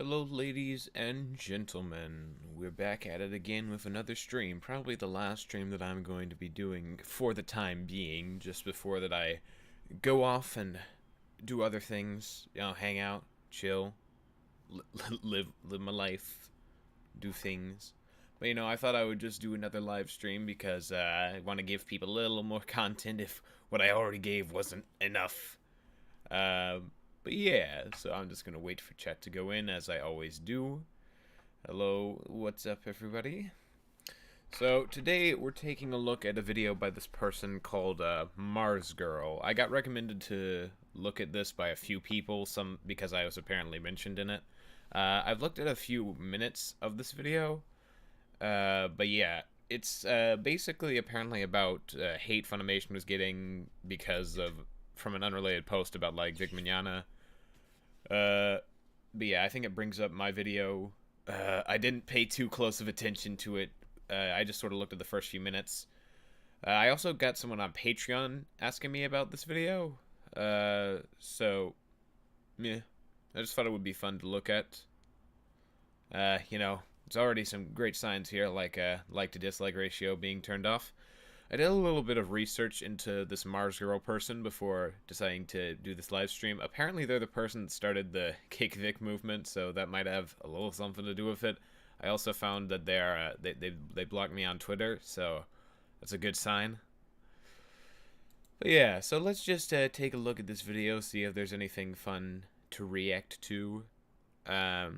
Hello, ladies and gentlemen. We're back at it again with another stream. Probably the last stream that I'm going to be doing for the time being, just before that I go off and do other things. Hang out, chill, live my life, do things. But I thought I would just do another live stream because I want to give people a little more content if what I already gave wasn't enough. Uh, but yeah, so I'm just gonna wait for chat to go in as I always do. Hello, what's up, everybody? So today we're taking a look at a video by this person called Marzgurl. I got recommended to look at this by a few people, some because I was apparently mentioned in it. I've looked at a few minutes of this video, but yeah, it's basically apparently about hate Funimation was getting because of from an unrelated post about like Vic Mignogna. But yeah, I think it brings up my video. I didn't pay too close of attention to it. I just sort of looked at the first few minutes. I also got someone on Patreon asking me about this video. So, yeah, I just thought it would be fun to look at. It's already some great signs here, like like to dislike ratio being turned off. I did a little bit of research into this Marzgurl person before deciding to do this live stream. Apparently, they're the person that started the Kick Vic movement, so that might have a little something to do with it. I also found that they blocked me on Twitter, so that's a good sign. But yeah, so let's just take a look at this video, see if there's anything fun to react to. I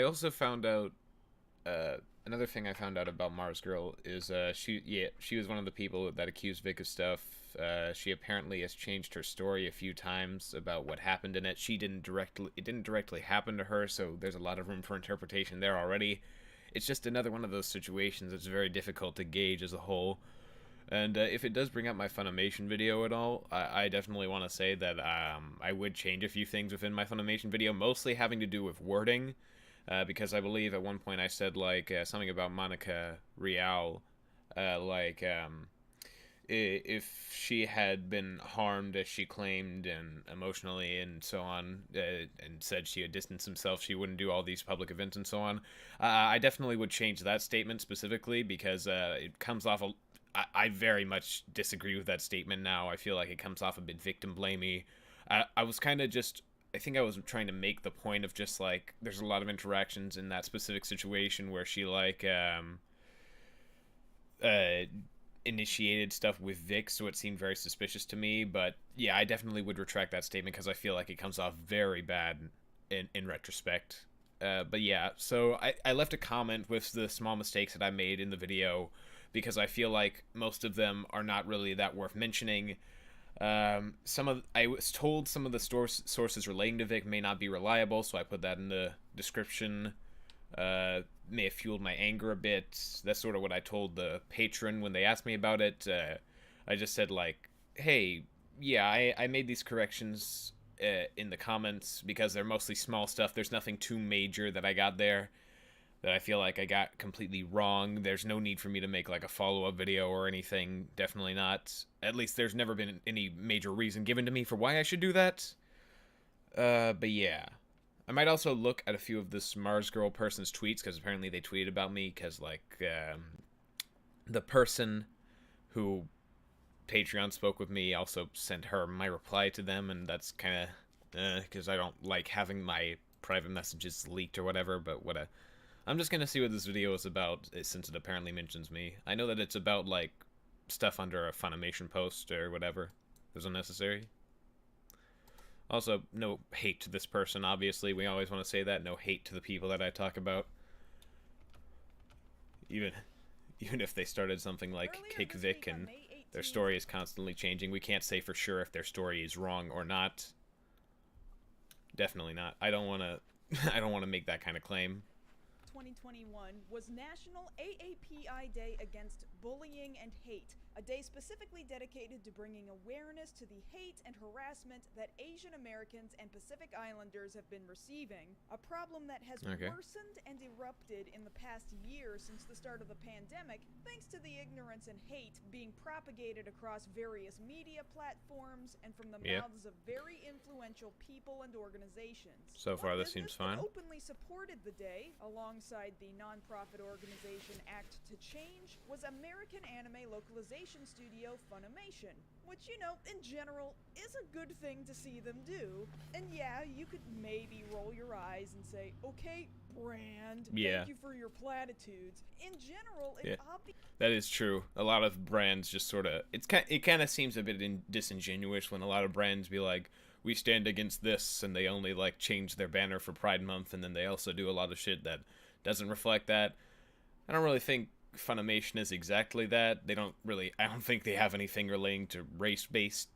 also found out another thing I found out about Marzgurl is she was one of the people that accused Vic of stuff. She apparently has changed her story a few times about what happened in it. It didn't directly happen to her, so there's a lot of room for interpretation there already. It's just another one of those situations that's very difficult to gauge as a whole. And if it does bring up my Funimation video at all, I definitely want to say that I would change a few things within my Funimation video, mostly having to do with wording. Because I believe at one point I said like something about Monica Rial, if she had been harmed as she claimed and emotionally and so on, and said she had distanced himself, she wouldn't do all these public events and so on. I definitely would change that statement specifically because it comes off I very much disagree with that statement now. I feel like it comes off a bit victim blamey. I was kind of just I think I was trying to make the point of just like there's a lot of interactions in that specific situation where she like initiated stuff with Vic, so it seemed very suspicious to me. But yeah, I definitely would retract that statement because I feel like it comes off very bad in retrospect. But yeah, so I left a comment with the small mistakes that I made in the video because I feel like most of them are not really that worth mentioning. I was told some of the sources relating to Vic may not be reliable, so I put that in the description. May have fueled my anger a bit. That's sort of what I told the patron when they asked me about it. I just said like, hey, yeah, I made these corrections in the comments because they're mostly small stuff. There's nothing too major that I got there that I feel like I got completely wrong. There's no need for me to make like a follow-up video or anything. Definitely not. At least there's never been any major reason given to me for why I should do that. But yeah. I might also look at a few of this Marzgurl person's tweets because apparently they tweeted about me because like the person who Patreon spoke with me also sent her my reply to them, and that's kind of because I don't like having my private messages leaked or whatever, but what a I'm just gonna see what this video is about, since it apparently mentions me. I know that it's about, like, stuff under a Funimation post or whatever. It was unnecessary. Also, no hate to this person, obviously. We always want to say that. No hate to the people that I talk about. Even if they started something like Kick Vic and their story is constantly changing, we can't say for sure if their story is wrong or not. Definitely not. I don't want to make that kind of claim. 2021 was National AAPI Day Against Bullying and Hate, a day specifically dedicated to bringing awareness to the hate and harassment that Asian Americans and Pacific Islanders have been receiving, a problem that has worsened and erupted in the past year since the start of the pandemic, thanks to the ignorance and hate being propagated across various media platforms and from the mouths of very influential people and organizations. So far, this seems fine. Openly supported the day, alongside the nonprofit organization Act to Change, was American anime localization studio Funimation, which, you know, in general, is a good thing to see them do. And yeah, you could maybe roll your eyes and say, okay, brand, thank you for your platitudes. In general, that is true. A lot of brands just sort of, it kind of seems a bit disingenuous when a lot of brands be like, we stand against this, and they only like change their banner for Pride Month, and then they also do a lot of shit that doesn't reflect that. I don't really think Funimation is exactly that. I don't think they have anything relating to race-based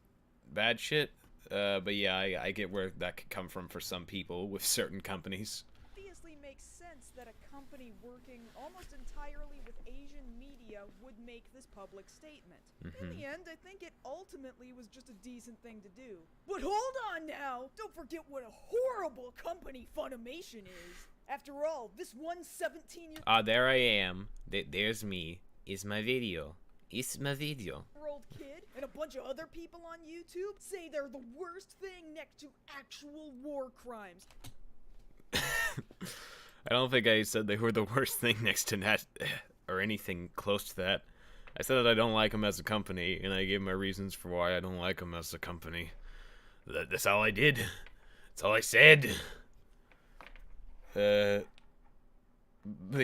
bad shit. But yeah, I get where that could come from for some people with certain companies. Obviously makes sense that a company working almost entirely with Asian media would make this public statement. In the end, I think it ultimately was just a decent thing to do. But hold on now! Don't forget what a horrible company Funimation is! After all, this one 17-year-old... Ah, there I am. There's me. Is my video. It's my video. ...old kid and a bunch of other people on YouTube say they're the worst thing next to actual war crimes. I don't think I said they were the worst thing next to that, or anything close to that. I said that I don't like them as a company, and I gave my reasons for why I don't like them as a company. That's all I did. That's all I said. But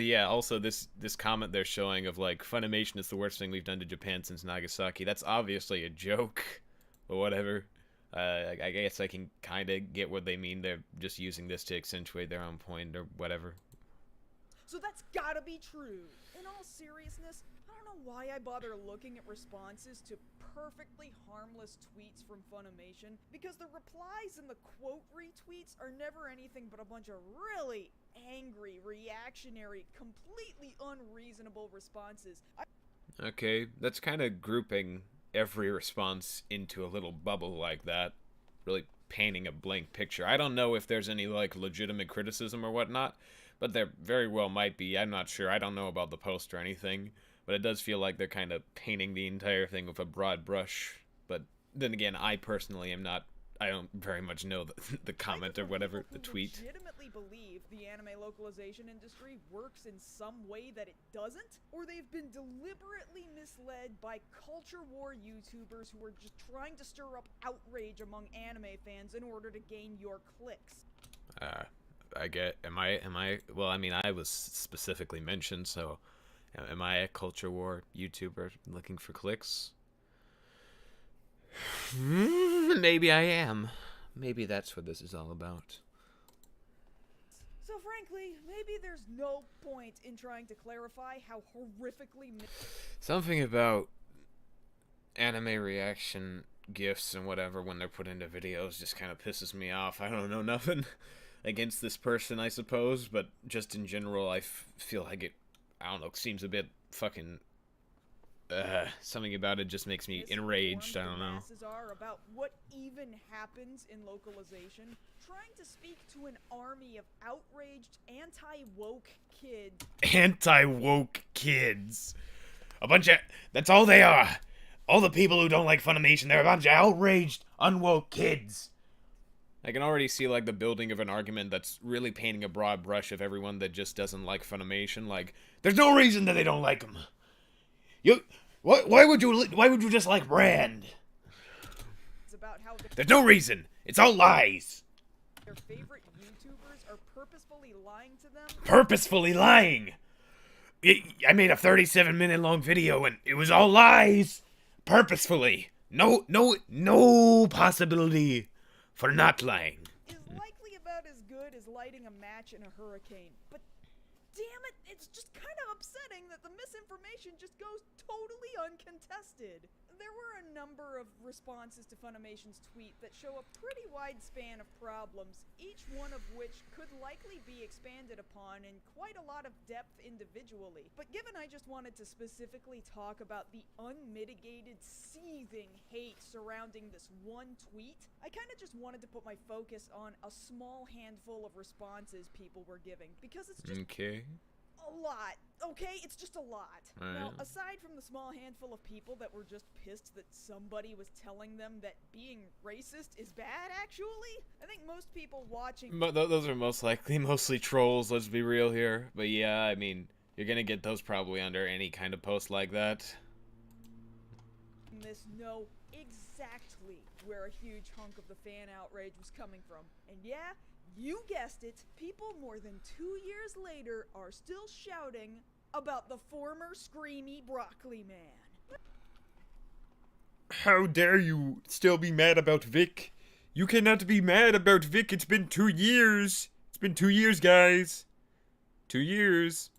yeah, also this comment they're showing of like, Funimation is the worst thing we've done to Japan since Nagasaki. That's obviously a joke, but whatever. I guess I can kind of get what they mean. They're just using this to accentuate their own point or whatever. So that's gotta be true. In all seriousness, I don't know why I bother looking at responses to perfectly harmless tweets from Funimation, because the replies and the quote retweets are never anything but a bunch of really angry, reactionary, completely unreasonable responses. Okay, that's kind of grouping every response into a little bubble like that, really painting a blank picture. I don't know if there's any like legitimate criticism or whatnot, but there very well might be. I'm not sure. I don't know about the post or anything, but it does feel like they're kind of painting the entire thing with a broad brush. But then again, I personally am not, I don't very much know the comment or whatever, the tweet. I legitimately believe the anime localization industry works in some way that it doesn't, or they've been deliberately misled by culture war YouTubers who are just trying to stir up outrage among anime fans in order to gain your clicks. I get, well, I mean, I was specifically mentioned, so am I a culture war YouTuber looking for clicks? Maybe I am. Maybe that's what this is all about. So frankly, maybe there's no point in trying to clarify how horrifically... Something about anime reaction gifs and whatever when they're put into videos just kind of pisses me off. I don't know, nothing against this person, I suppose, but just in general, I feel like it, I don't know, seems a bit fucking... something about it just makes me enraged. I don't know. Are about what even happens in localization, trying to speak to an army of outraged anti-woke kids. Anti-woke kids. A bunch of... That's all they are. All the people who don't like Funimation, they're a bunch of outraged, unwoke kids. I can already see, like, the building of an argument that's really painting a broad brush of everyone that just doesn't like Funimation. Like, there's no reason that they don't like them. Why would you just like Brand? It's about how there's no reason. It's all lies. Their favorite YouTubers are purposefully lying to them. Purposefully lying. I made a 37-minute long video and it was all lies. Purposefully. No possibility for not lying. Is likely about as good as lighting a match in a hurricane, but damn it, it's just kind of upsetting that the misinformation just goes totally uncontested. There were a number of responses to Funimation's tweet that show a pretty wide span of problems, each one of which could likely be expanded upon in quite a lot of depth individually. But given I just wanted to specifically talk about the unmitigated, seething hate surrounding this one tweet, I kinda just wanted to put my focus on a small handful of responses people were giving, because it's just a lot, okay? It's just a lot. Now, aside from the small handful of people that were just pissed that somebody was telling them that being racist is bad, actually, I think most people watching... But those are most likely mostly trolls, let's be real here. But yeah, I mean, you're gonna get those probably under any kind of post like that. This know exactly where a huge hunk of the fan outrage was coming from. And yeah, you guessed it, people more than 2 years later are still shouting about the former Screamy Broccoli Man. How dare you still be mad about Vic? You cannot be mad about Vic, it's been 2 years. It's been 2 years, guys. 2 years.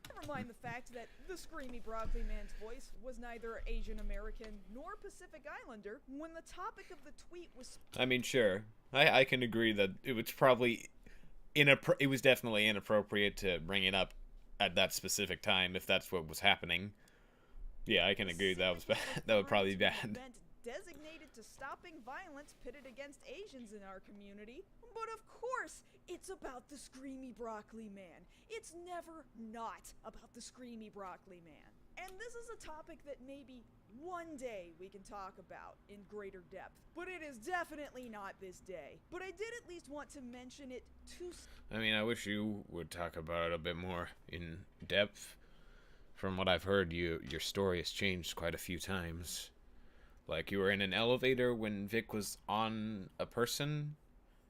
Never mind the fact that the Screamy Broccoli Man's voice was neither Asian American nor Pacific Islander when the topic of the tweet was... I mean, sure. I can agree that it was probably it was definitely inappropriate to bring it up at that specific time if that's what was happening. Yeah, I can agree that was bad. That would probably be bad. Designated to stopping violence pitted against Asians in our community. But of course, it's about the Screamy Broccoli Man. It's never not about the Screamy Broccoli Man. And this is a topic that maybe one day we can talk about in greater depth. But it is definitely not this day. But I did at least want to mention it to... I mean, I wish you would talk about it a bit more in depth. From what I've heard, your story has changed quite a few times. Like, you were in an elevator when Vic was on a person,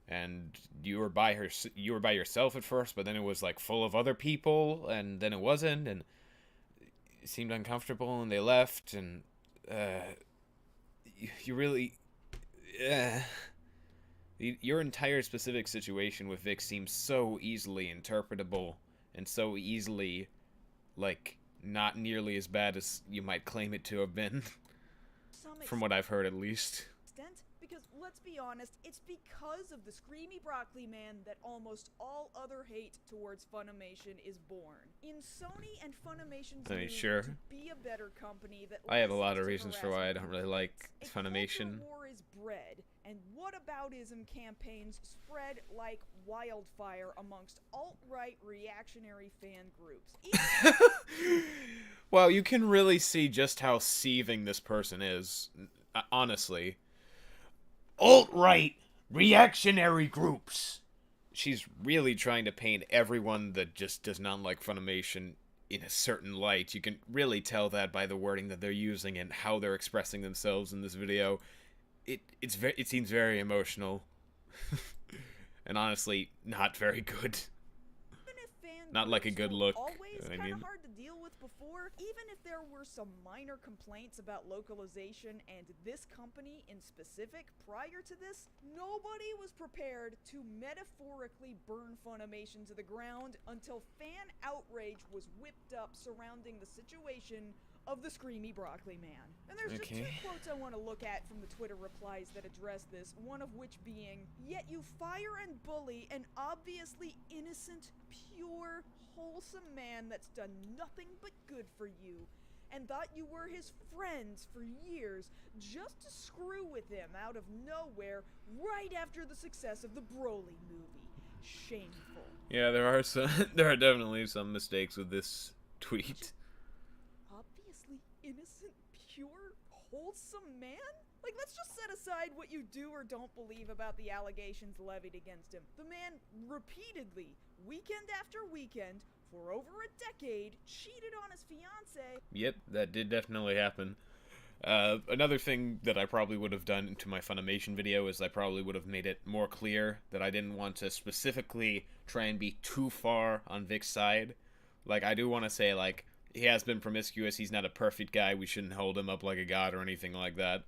and you were by yourself at first, but then it was like full of other people, and then it wasn't, and it seemed uncomfortable, and they left, and you really, your entire specific situation with Vic seems so easily interpretable, and so easily, like, not nearly as bad as you might claim it to have been. From what I've heard, at least. Because, let's be honest, it's because of the Screamy Broccoli Man that almost all other hate towards Funimation is born. In Sony and Funimation's move to be a better company that I have a lot of reasons for why I don't really like Funimation. War is bred, and whataboutism campaigns spread like wildfire amongst alt-right reactionary fan groups. Well, you can really see just how seething this person is, honestly. Alt-right reactionary groups. She's really trying to paint everyone that just does not like Funimation in a certain light. You can really tell that by the wording that they're using and how they're expressing themselves in this video. It seems very emotional. And honestly, not very good. Not like a good look. Always kind of hard to deal with before, even if there were some minor complaints about localization and this company in specific prior to this, nobody was prepared to metaphorically burn Funimation to the ground until fan outrage was whipped up surrounding the situation of the Screamy Broccoli Man. And there's just 2 quotes I want to look at from the Twitter replies that address this, one of which being, "Yet you fire and bully an obviously innocent, pure, wholesome man that's done nothing but good for you, and thought you were his friends for years just to screw with him out of nowhere right after the success of the Broly movie. Shameful." Yeah, there are definitely some mistakes with this tweet. Innocent, pure, wholesome man? Like, let's just set aside what you do or don't believe about the allegations levied against him. The man repeatedly, weekend after weekend, for over a decade, cheated on his fiancée. Yep, that did definitely happen. Another thing that I probably would have done to my Funimation video is I probably would have made it more clear that I didn't want to specifically try and be too far on Vic's side. Like, I do want to say, like, he has been promiscuous, he's not a perfect guy, we shouldn't hold him up like a god or anything like that.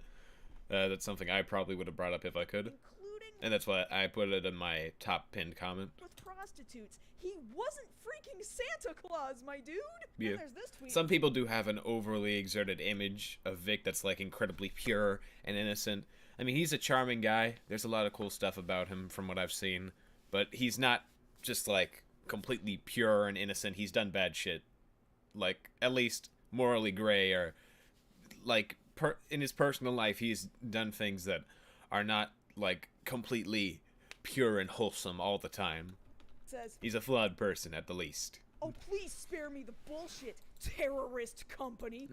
That's something I probably would have brought up if I could. Including And that's why I put it in my top pinned comment. With prostitutes. He wasn't freaking Santa Claus, my dude. Yeah. And there's this tweet. Some people do have an overly exerted image of Vic that's like incredibly pure and innocent. I mean, he's a charming guy. There's a lot of cool stuff about him from what I've seen. But he's not just like completely pure and innocent. He's done bad shit. Like, at least morally gray, or like in his personal life, he's done things that are not like completely pure and wholesome all the time. Says, he's a flawed person at the least. Oh, please spare me the bullshit, terrorist company.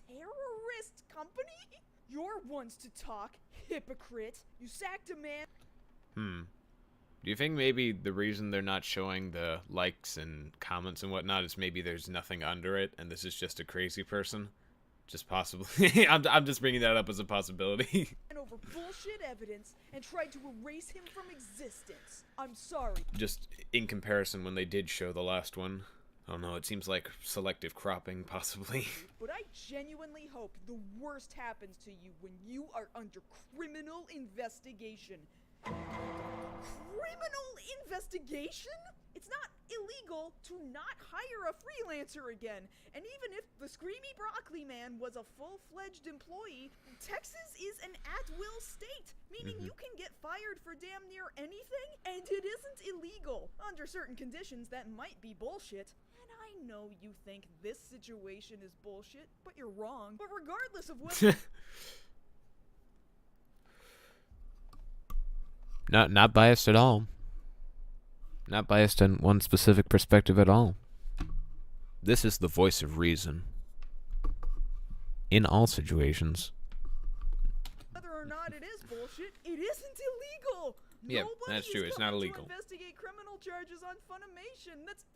Terrorist company? You're ones to talk, hypocrite. You sacked a man. Do you think maybe the reason they're not showing the likes and comments and whatnot is maybe there's nothing under it and this is just a crazy person? Just possibly. I'm just bringing that up as a possibility. And over bullshit evidence and tried to erase him from existence. I'm sorry. Just in comparison when they did show the last one. Oh no, it seems like selective cropping, possibly. But I genuinely hope the worst happens to you when you are under criminal investigation. Criminal investigation? It's not illegal to not hire a freelancer again. And even if the Screamy Broccoli Man was a full-fledged employee, Texas is an at-will state, meaning you can get fired for damn near anything, and it isn't illegal. Under certain conditions, that might be bullshit. And I know you think this situation is bullshit, but you're wrong. But regardless of what... Not biased at all. Not biased in one specific perspective at all. This is the voice of reason. In all situations. Whether or not it is bullshit, it isn't illegal. Yeah, that's true. It's not illegal. To investigate criminal charges on Funimation. That's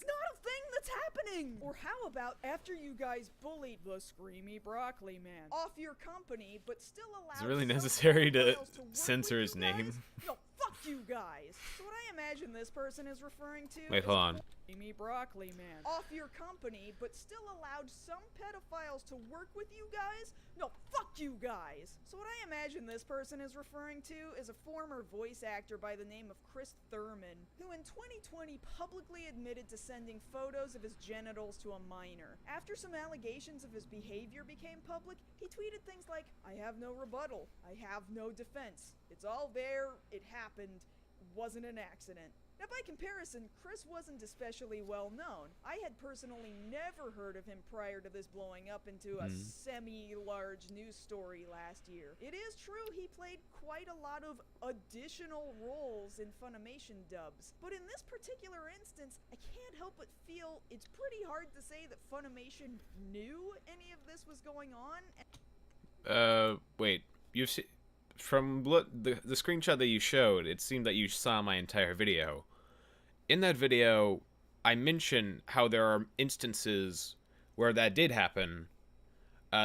not a thing that's happening! Or how about after you guys bullied the Screamy Broccoli Man off your company, but still allowed... Is it really necessary to censor his name? No, fuck you guys! So what I imagine this person is referring to... Wait, hold on. Screamy Broccoli Man off your company, but still allowed some pedophiles to work with you guys? No, fuck you guys! So what I imagine this person is referring to is a former voice actor by the name of Chris Thurman, who in 2020 publicly admitted to sending photos of his genitals to a minor. After some allegations of his behavior became public, he tweeted things like, "I have no rebuttal. I have no defense. It's all there. It happened. It wasn't an accident." Now, by comparison, Chris wasn't especially well known. I had personally never heard of him prior to this blowing up into a semi-large news story last year. It is true he played quite a lot of additional roles in Funimation dubs, but in this particular instance, I can't help but feel it's pretty hard to say that Funimation knew any of this was going on. Wait, you've seen... From the screenshot that you showed, it seemed that you saw my entire video. In that video, I mention how there are instances where that did happen.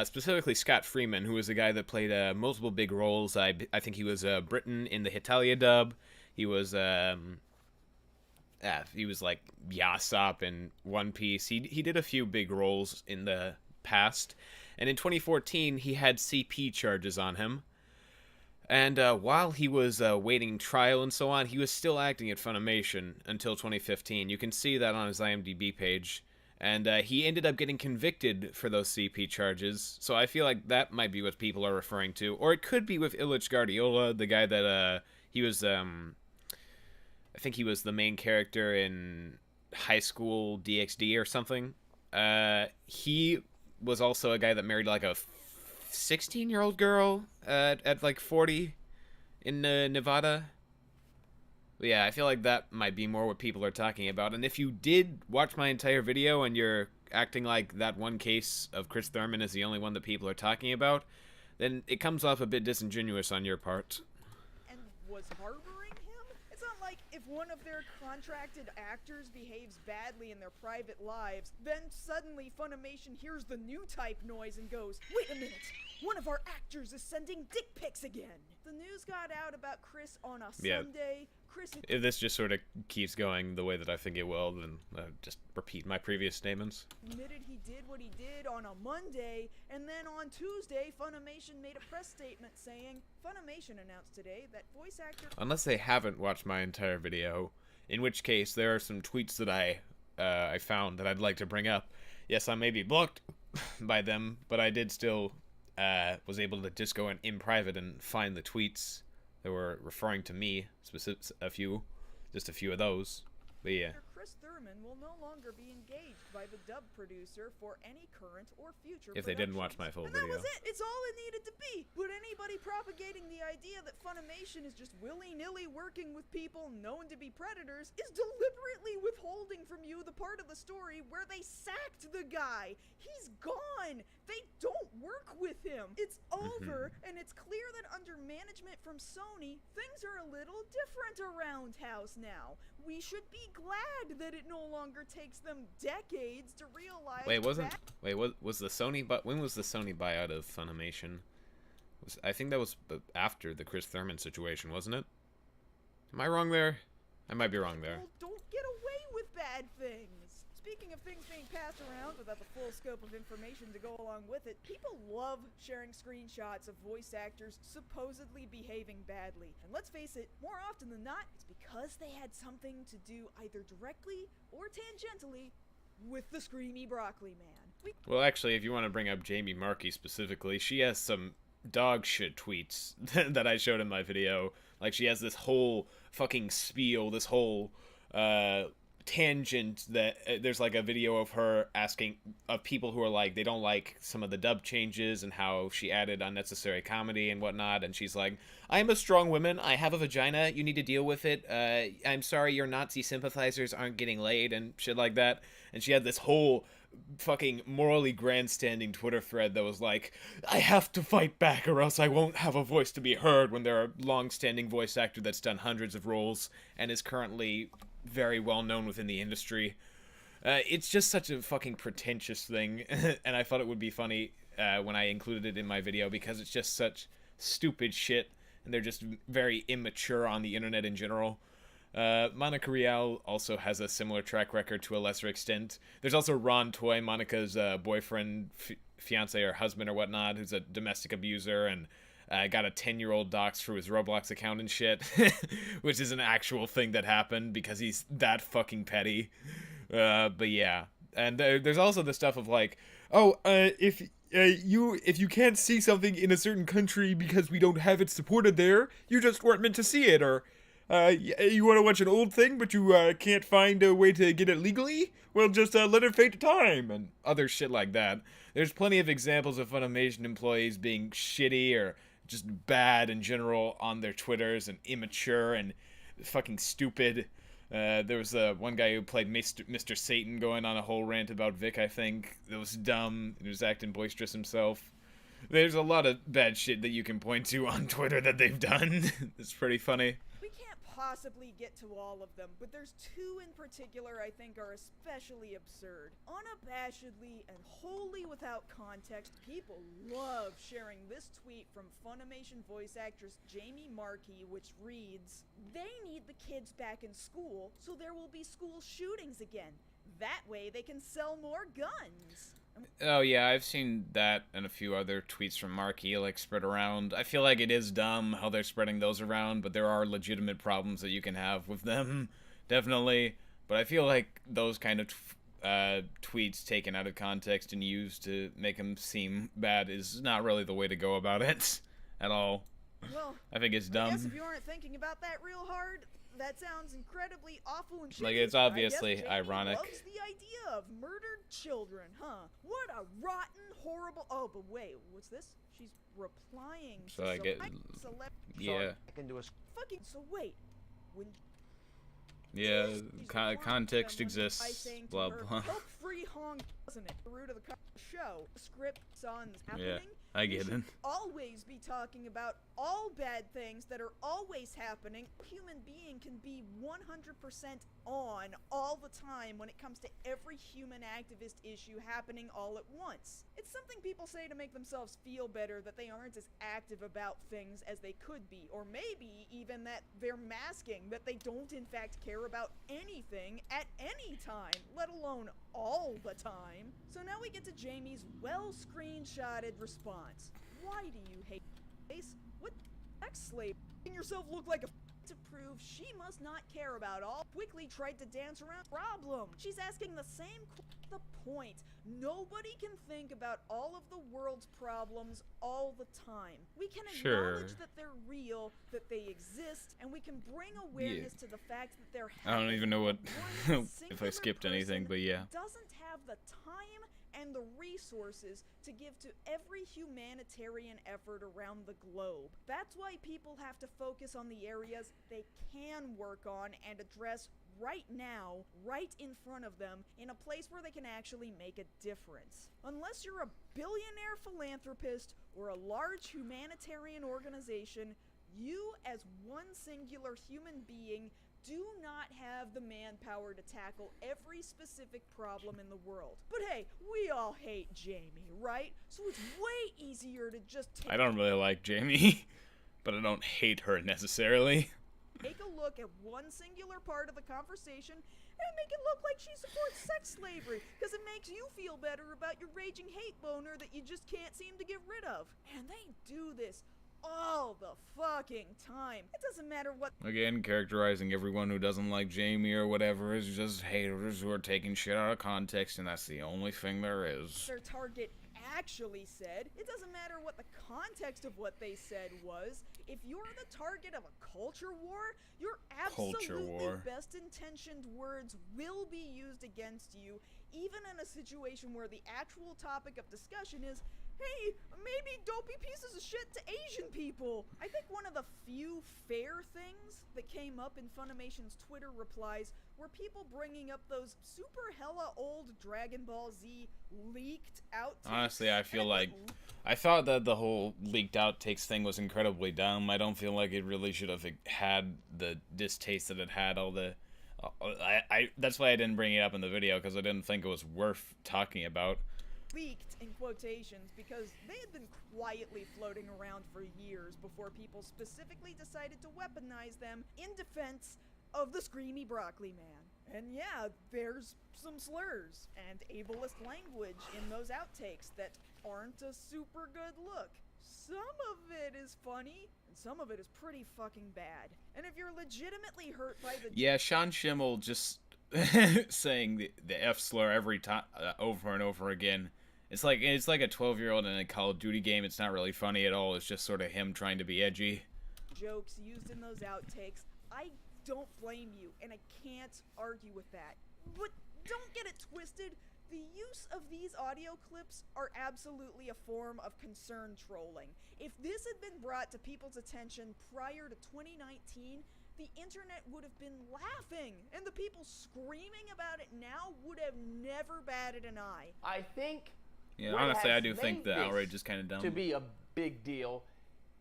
Specifically Scott Freeman, who was the guy that played multiple big roles. I think he was Britain in the Hitalia dub. He was like Yasopp in One Piece. He did a few big roles in the past. And in 2014, he had CP charges on him. And while he was waiting trial and so on, he was still acting at Funimation until 2015. You can see that on his IMDb page. And he ended up getting convicted for those CP charges. So I feel like that might be what people are referring to. Or it could be with Ilich Guardiola, the guy that he was... I think he was the main character in High School DxD or something. He was also a guy that married like a 16-year-old girl at like 40 in Nevada. But yeah, I feel like that might be more what people are talking about. And if you did watch my entire video and you're acting like that one case of Chris Thurman is the only one that people are talking about, then it comes off a bit disingenuous on your part. And was harboring him? It's not like if one of their contracted actors behaves badly in their private lives, then suddenly Funimation hears the new type noise and goes, "Wait a minute, one of our actors is sending dick pics again." The news got out about Chris on a Yeah. Sunday. Chris... If this just sort of keeps going the way that I think it will, then just repeat my previous statements. admitted he did what he did on a Monday, and then on Tuesday, Funimation made a press statement saying, Funimation announced today that voice actor... Unless they haven't watched my entire video, in which case there are some tweets that I found that I'd like to bring up. Yes, I may be blocked by them, but I did still was able to just go in private and find the tweets that were referring to me, just a few of those. But yeah. Chris Thurman will no longer be engaged by the dub producer for any current or future If they didn't watch my full and video. that was it. It's all it needed to be. But anybody propagating the idea that Funimation is just willy-nilly working with people known to be predators is deliberately withholding from you the part of the story where they sacked the guy. He's gone. They don't work with him. It's over, and it's clear that under management from Sony, things are a little different around House now. We should be glad that it no longer takes them decades to realize. Was the Sony? But when was the Sony buyout of Funimation? I think that was after the Chris Thurman situation, wasn't it? Am I wrong there? I might be wrong there. Don't get away with bad things. Speaking of things being passed around without the full scope of information to go along with it, people love sharing screenshots of voice actors supposedly behaving badly. And let's face it, more often than not, it's because they had something to do either directly or tangentially with the Screamy Broccoli Man. Well, actually, if you want to bring up Jamie Markey specifically, she has some dog shit tweets that I showed in my video. Like, she has this whole fucking spiel, this whole, tangent that there's like a video of her asking of people who are like they don't like some of the dub changes and how she added unnecessary comedy and whatnot, and she's like, I'm a strong woman, I have a vagina, you need to deal with it, I'm sorry your Nazi sympathizers aren't getting laid and shit like that. And she had this whole fucking morally grandstanding Twitter thread that was like, I have to fight back or else I won't have a voice to be heard, when they're a long-standing voice actor that's done hundreds of roles and is currently very well known within the industry. It's just such a fucking pretentious thing, and I thought it would be funny when I included it in my video because it's just such stupid shit, and they're just very immature on the internet in general. Monica Rial also has a similar track record to a lesser extent. There's also Ron Toy, Monica's boyfriend, fiance or husband or whatnot, who's a domestic abuser, and got a 10-year-old doxxed through his Roblox account and shit, which is an actual thing that happened because he's that fucking petty. But yeah, and there's also the stuff of like, oh, if you can't see something in a certain country because we don't have it supported there, you just weren't meant to see it, or you want to watch an old thing but you can't find a way to get it legally? Well, just let it fade to time, and other shit like that. There's plenty of examples of Funimation employees being shitty or just bad in general on their Twitters and immature and fucking stupid. There was one guy who played Mr. Satan going on a whole rant about Vic, I think. That was dumb. He was acting boisterous himself. There's a lot of bad shit that you can point to on Twitter that they've done. It's pretty funny. We can't possibly get to all of them, but there's two in particular I think are especially absurd. Unabashedly and wholly without context, people love sharing this tweet from Funimation voice actress Jamie Markey, which reads, "They need the kids back in school, so there will be school shootings again. That way they can sell more guns." Oh yeah, I've seen that and a few other tweets from Markey like spread around. I feel like it is dumb how they're spreading those around, but there are legitimate problems that you can have with them, definitely. But I feel like those kind of tweets taken out of context and used to make them seem bad is not really the way to go about it at all. Well, I think it's dumb. I guess if you aren't thinking about that real hard, that sounds incredibly awful and shitty. Like, it's obviously I guess ironic. Jamie loves the idea of murdered children, huh? What a rotten, horrible... Oh, but wait, what's this? She's replying So to I get... Yeah. Fucking... So wait, when... Yeah, She's context replying to them exists, by saying to blah her, blah. "Help free Hong, doesn't it? The root of the show. Script son's happening. Yeah, I get it. Always be talking about all bad things that are always happening. A human being can be 100% on all the time when it comes to every human activist issue happening all at once. It's something people say to make themselves feel better that they aren't as active about things as they could be, or maybe even that they're masking that they don't in fact care about anything at any time, let alone all the time. So now we get to Jamie's well-screenshotted response. Why do you hate face? What sex slave? Making yourself look like a to prove she must not care about all. Quickly tried to dance around problem. She's asking the same the point. Nobody can think about all of the world's problems all the time. We can acknowledge that they're real, that they exist, and we can bring awareness to the fact that they're I don't even know what if I skipped anything, but yeah. Doesn't have the time and the resources to give to every humanitarian effort around the globe. That's why people have to focus on the areas they can work on and address right now, right in front of them, in a place where they can actually make a difference. Unless you're a billionaire philanthropist or a large humanitarian organization, you as one singular human being do not have the manpower to tackle every specific problem in the world. But hey, we all hate Jamie, right? So it's way easier to just I don't really like Jamie, but I don't hate her necessarily. Take a look at one singular part of the conversation and make it look like she supports sex slavery, because it makes you feel better about your raging hate boner that you just can't seem to get rid of. And they do this all the fucking time. It doesn't matter what— Again, characterizing everyone who doesn't like Jamie or whatever is just haters who are taking shit out of context, and that's the only thing there is. Their target actually said. It doesn't matter what the context of what they said was. If you're the target of a culture war, your absolutely best-intentioned words will be used against you, even in a situation where the actual topic of discussion is, hey, maybe don't be pieces of shit to Asian people. I think one of the few fair things that came up in Funimation's Twitter replies were people bringing up those super hella old Dragon Ball Z leaked outtakes. Honestly, I feel like I thought that the whole leaked outtakes thing was incredibly dumb. I don't feel like it really should have had the distaste that it had. All the that's why I didn't bring it up in the video, because I didn't think it was worth talking about. Leaked in quotations because they had been quietly floating around for years before people specifically decided to weaponize them in defense of the Screamy Broccoli Man. And yeah, there's some slurs and ableist language in those outtakes that aren't a super good look. Some of it is funny, and some of it is pretty fucking bad. And if you're legitimately hurt by the— Yeah, Sean Schimmel just saying the F slur every time, over and over again. It's like a 12-year-old in a Call of Duty game. It's not really funny at all. It's just sort of him trying to be edgy. Jokes used in those outtakes. I don't blame you, and I can't argue with that. But don't get it twisted. The use of these audio clips are absolutely a form of concern trolling. If this had been brought to people's attention prior to 2019, the internet would have been laughing, and the people screaming about it now would have never batted an eye. I think— yeah, honestly, I do think the outrage is kind of dumb. To be a big deal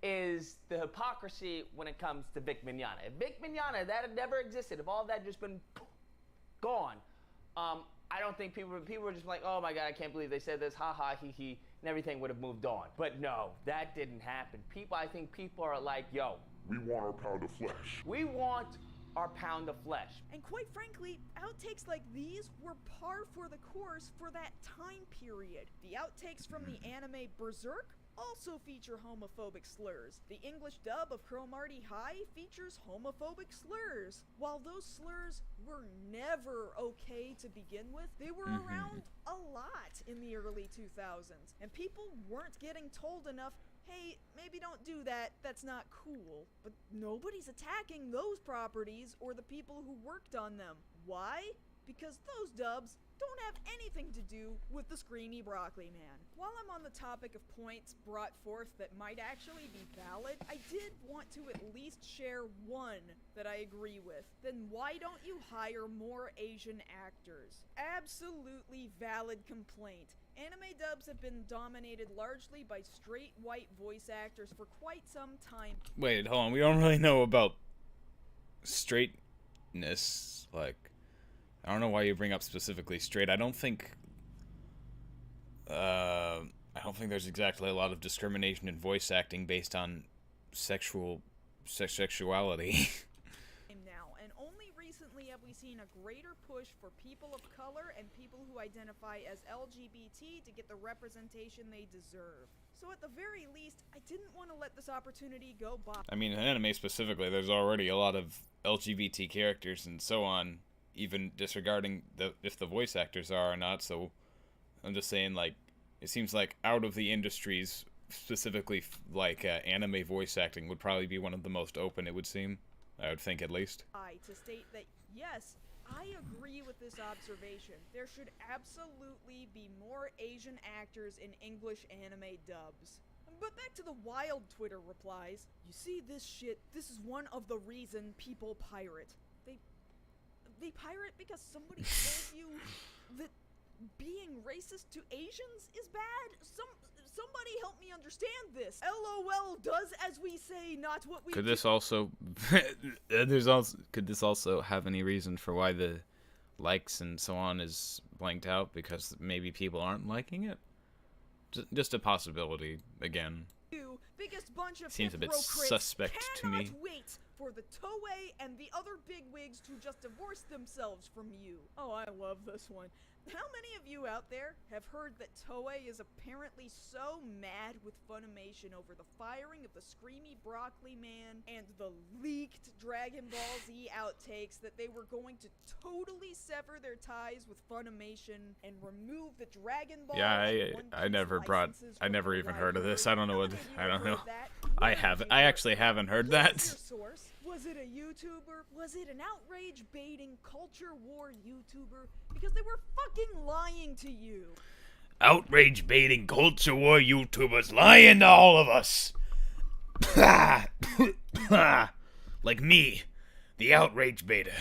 is the hypocrisy when it comes to Vic Mignogna. If Vic Mignogna, that had never existed, if all that had just been gone, I don't think people were just like, oh my god, I can't believe they said this, ha ha, he he, and everything would have moved on. But no, that didn't happen. I think people are like, yo, we want our pound of flesh. We want our pound of flesh. And quite frankly, outtakes like these were par for the course for that time period. The outtakes from the anime Berserk also feature homophobic slurs. The English dub of Cromartie High features homophobic slurs. While those slurs were never okay to begin with, they were around a lot in the early 2000s, and people weren't getting told enough, hey, maybe don't do that, that's not cool. But nobody's attacking those properties or the people who worked on them. Why? because those dubs don't have anything to do with the Screamy Broccoli Man. While I'm on the topic of points brought forth that might actually be valid, I did want to at least share one that I agree with. Then why don't you hire more Asian actors? Absolutely valid complaint. Anime dubs have been dominated largely by straight white voice actors for quite some time. Wait, hold on. We don't really know about straightness. Like, I don't know why you bring up specifically straight. I don't think there's exactly a lot of discrimination in voice acting based on sexuality. Now, and only recently have we seen a greater push for people of color and people who identify as LGBT to get the representation they deserve. So at the very least, I didn't want to let this opportunity go by. I mean, in anime specifically, there's already a lot of LGBT characters and so on, even disregarding if the voice actors are or not. So I'm just saying, like, it seems like out of the industries, specifically like anime voice acting would probably be one of the most open, it would seem. I would think, at least. To state that, yes, I agree with this observation. There should absolutely be more Asian actors in English anime dubs. But back to the wild Twitter replies. You see this shit, this is one of the reason people pirate. They pirate because somebody told you that being racist to Asians is bad? Somebody help me understand this. LOL does as we say, not what we Could this also could this also have any reason for why the likes and so on is blanked out, because maybe people aren't liking it? Just a possibility again. Biggest bunch of Seems a bit suspect to me. Cannot wait for the Toei and the other bigwigs to just divorce themselves from you. Oh, I love this one. How many of you out there have heard that Toei is apparently so mad with Funimation over the firing of the Screamy Broccoli Man and the leaked Dragon Ball Z outtakes that they were going to totally sever their ties with Funimation and remove the Dragon Ball? Yeah, I never even heard of this. I don't know. I actually haven't heard that. Source? Was it a YouTuber? Was it an outrage-baiting culture war YouTuber? Because they were fucking lying to you. Outrage-baiting culture war YouTubers lying to all of us. Like me, the outrage baiter.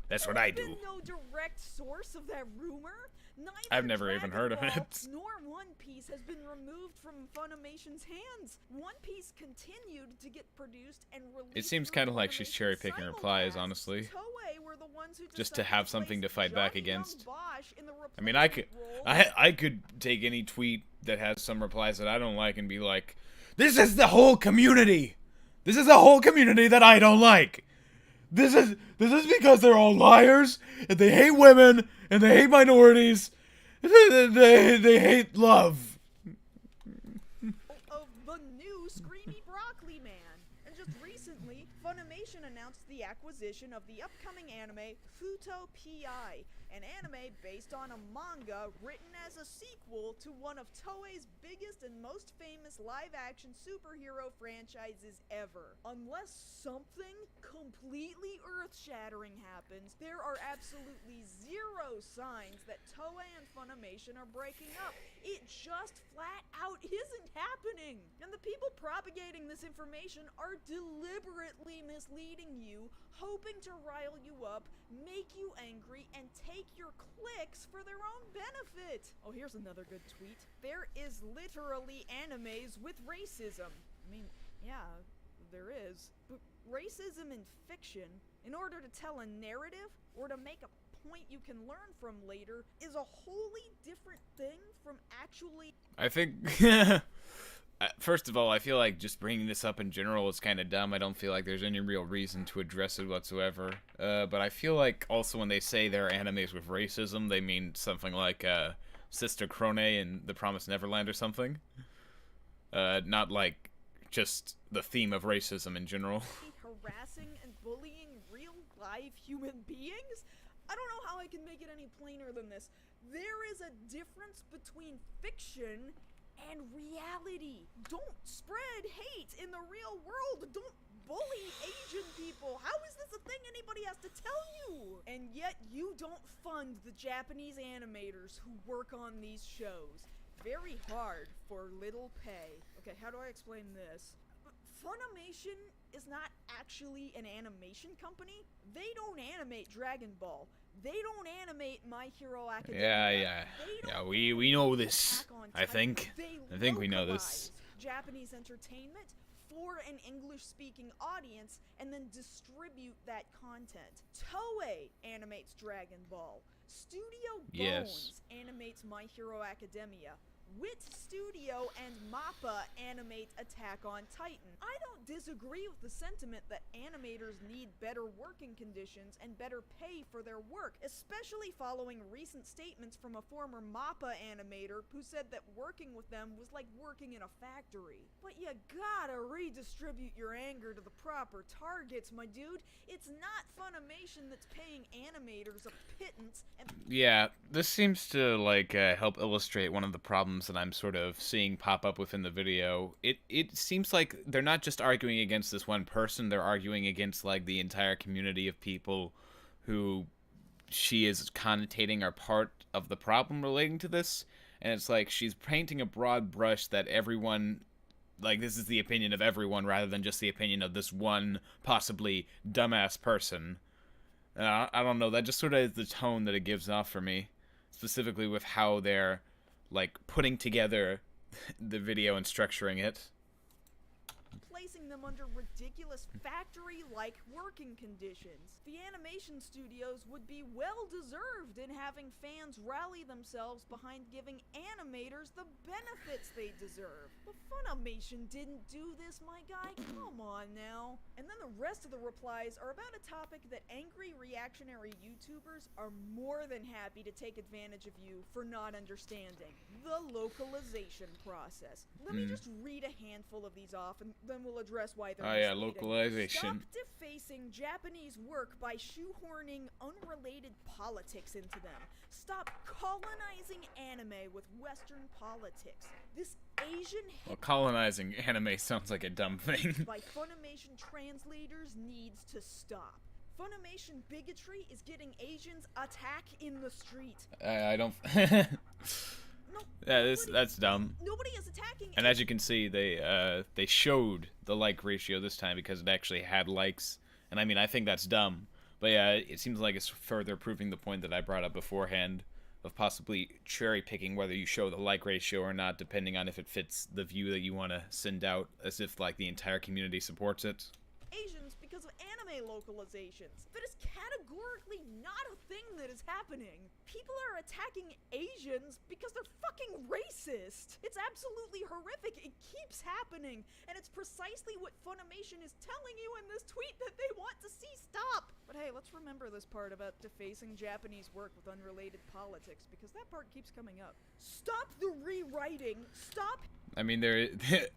That's what I do. There's been no direct source of that rumor. Neither I've never even heard of Dragon Ball it. Nor One Piece has been removed from Funimation's hands. One Piece continued to get produced and released. It seems kind of like she's cherry-picking replies, honestly. Toei were the ones who just to have something to fight back against. I mean, I I could take any tweet that has some replies that I don't like and be like, "This is the whole community. This is the whole community that I don't like. This is because they're all liars, and they hate women, and they hate minorities, and they hate love." Of the new Screamy Broccoli Man. And just recently, Funimation announced the acquisition of the upcoming anime Futo Pi, an anime based on a manga written as a sequel to one of Toei's biggest and most famous live-action superhero franchises ever. Unless something completely earth-shattering happens, there are absolutely zero signs that Toei and Funimation are breaking up. It just flat out isn't happening. And the people propagating this information are deliberately misleading you, hoping to rile you up, make you angry, and take your clicks for their own benefit. Oh, here's another good tweet. There is literally animes with racism. I mean, yeah, there is. But racism in fiction, in order to tell a narrative or to make a point you can learn from later, is a wholly different thing from actually... I think... First of all, I feel like just bringing this up in general is kind of dumb. I don't feel like there's any real reason to address it whatsoever. But I feel like also when they say they're animes with racism, they mean something like Sister Crone and The Promised Neverland or something. Not like just the theme of racism in general. Harassing and bullying real live human beings? I don't know how I can make it any plainer than this. There is a difference between fiction and reality. Don't spread hate in the real world. Don't bully Asian people. How is this a thing anybody has to tell you? And yet you don't fund the Japanese animators who work on these shows. Very hard for little pay. Okay, how do I explain this? Funimation is not actually an animation company. They don't animate Dragon Ball. They don't animate My Hero Academia. Yeah, we know this. I think we know this. Japanese entertainment for an English-speaking audience and then distribute that content. Toei animates Dragon Ball. Studio Bones animates My Hero Academia. Wit Studio and MAPPA animate Attack on Titan. I don't disagree with the sentiment that animators need better working conditions and better pay for their work, especially following recent statements from a former MAPPA animator who said that working with them was like working in a factory. But you gotta redistribute your anger to the proper targets, my dude. It's not Funimation that's paying animators a pittance and... Yeah, this seems to, like, help illustrate one of the problems that I'm sort of seeing pop up within the video. It seems like they're not just arguing against this one person, they're arguing against, like, the entire community of people who she is connotating are part of the problem relating to this. And it's like she's painting a broad brush that everyone, like, this is the opinion of everyone rather than just the opinion of this one possibly dumbass person. I don't know, that just sort of is the tone that it gives off for me, specifically with how they're, like, putting together the video and structuring it. Placing them under ridiculous factory-like working conditions. The animation studios would be well-deserved in having fans rally themselves behind giving animators the benefits they deserve. But Funimation didn't do this, my guy. Come on now. And then the rest of the replies are about a topic that angry reactionary YouTubers are more than happy to take advantage of you for not understanding. The localization process. Let me just read a handful of these off and then we'll address why they're misleading. Localization. Stop defacing Japanese work by shoehorning unrelated politics into them. Stop colonizing anime with Western politics. This Asian Well, colonizing anime sounds like a dumb thing. by Funimation translators needs to stop. Funimation bigotry is getting Asians attack in the street. I don't... No, Yeah, that's dumb. nobody is attacking And as you can see, they showed the like ratio this time because it actually had likes. And I mean, I think that's dumb. But yeah, it seems like it's further proving the point that I brought up beforehand of possibly cherry picking whether you show the like ratio or not, depending on if it fits the view that you want to send out, as if like the entire community supports it. Asians because of anime localizations. That is categorically not a thing that is happening. People are attacking Asians because they're fucking racist. It's absolutely horrific. It keeps happening. And it's precisely what Funimation is telling you in this tweet that they want to see stop. But hey, let's remember this part about defacing Japanese work with unrelated politics, because that part keeps coming up. Stop the rewriting. Stop. I mean,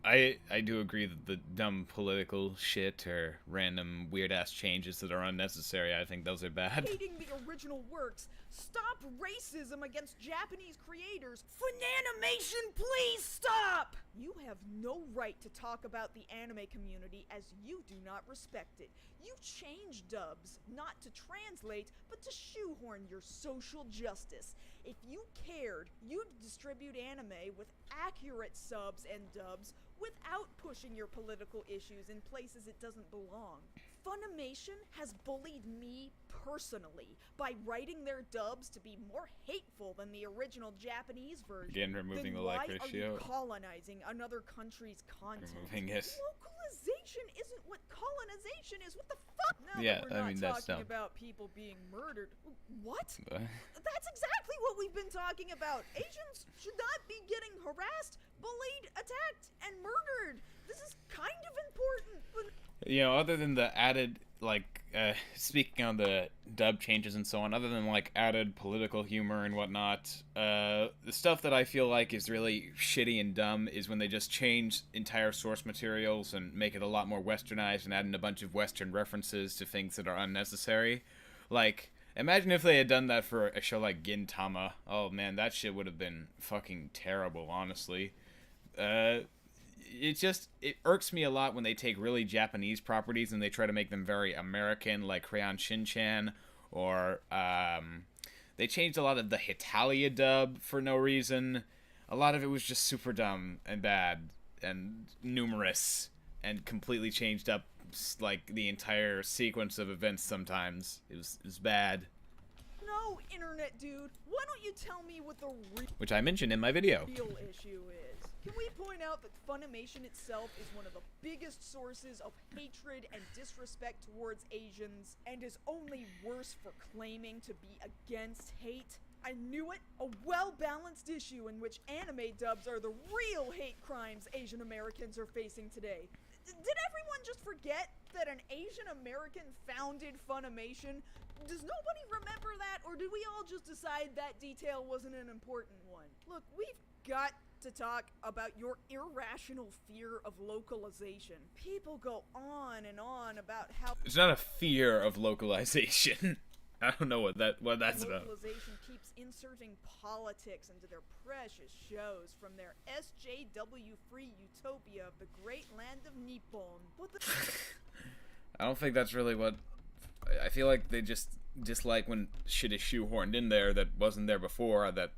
I do agree that the dumb political shit or random weird-ass changes that are unnecessary, I think those are bad. Hating the original works. Stop racism against Japanese creators. Funimation, please stop! You have no right to talk about the anime community as you do not respect it. You change dubs, not to translate, but to shoehorn your social justice. If you cared, you'd distribute anime with accurate subs and dubs without pushing your political issues in places it doesn't belong. Funimation has bullied me personally by writing their dubs to be more hateful than the original Japanese version. Again, removing the like ratio. Why are you colonizing another country's content? Removing it. Localization isn't what colonization is. What the fuck? Now Yeah, that we're not that's talking dumb. about people being murdered. What? That's exactly what we've been talking about. Asians should not be getting harassed, bullied, attacked, and murdered. This is kind of important, but... You know, other than the added, like, speaking on the dub changes and so on, other than, like, added political humor and whatnot, the stuff that I feel like is really shitty and dumb is when they just change entire source materials and make it a lot more westernized and add in a bunch of Western references to things that are unnecessary. Like, imagine if they had done that for a show like Gintama. Oh, man, that shit would have been fucking terrible, honestly. It irks me a lot when they take really Japanese properties and they try to make them very American, like Crayon Shin-chan, or they changed a lot of the Hitalia dub for no reason. A lot of it was just super dumb and bad and numerous and completely changed up like the entire sequence of events sometimes. It was bad. No, internet dude, why don't you tell me what the Which I mentioned in my video. real issue is? Can we point out that Funimation itself is one of the biggest sources of hatred and disrespect towards Asians, and is only worse for claiming to be against hate? I knew it! A well-balanced issue in which anime dubs are the real hate crimes Asian Americans are facing today. Did everyone just forget that an Asian American founded Funimation? Does nobody remember that, or did we all just decide that detail wasn't an important one? Look, we've got to talk about your irrational fear of localization. People go on and on about how It's not a fear of localization. I don't know what that's about. localization keeps inserting politics into their precious shows from their SJW-free utopia of the great land of Nippon. What the I don't think that's really what... I feel like they just dislike when shit is shoehorned in there that wasn't there before, that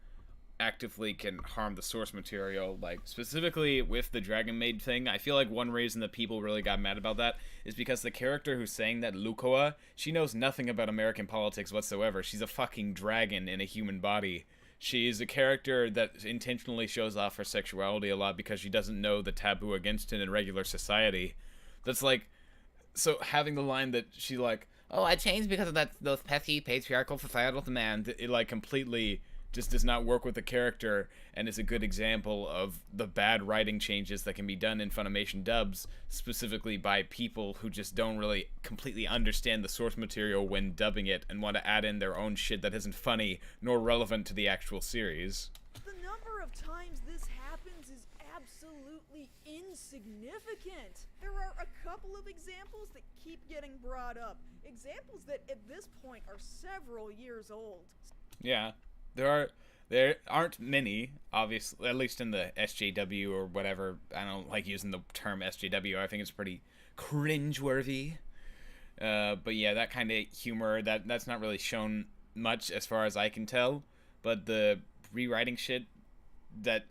actively can harm the source material. Like, specifically with the Dragon Maid thing, I feel like one reason that people really got mad about that is because the character who's saying that, Lukoa, she knows nothing about American politics whatsoever. She's a fucking dragon in a human body. She is a character that intentionally shows off her sexuality a lot because she doesn't know the taboo against it in regular society. That's like... So having the line that she like, oh, I changed because of those pesky patriarchal societal demands, it like completely just does not work with the character, and is a good example of the bad writing changes that can be done in Funimation dubs, specifically by people who just don't really completely understand the source material when dubbing it and want to add in their own shit that isn't funny nor relevant to the actual series. The number of times this happens is absolutely insignificant. There are a couple of examples that keep getting brought up. Examples that at this point are several years old. Yeah. There aren't many, obviously, at least in the SJW or whatever. I don't like using the term SJW. I think it's pretty cringeworthy. But yeah, that kind of humor, that's not really shown much as far as I can tell. But the rewriting shit, that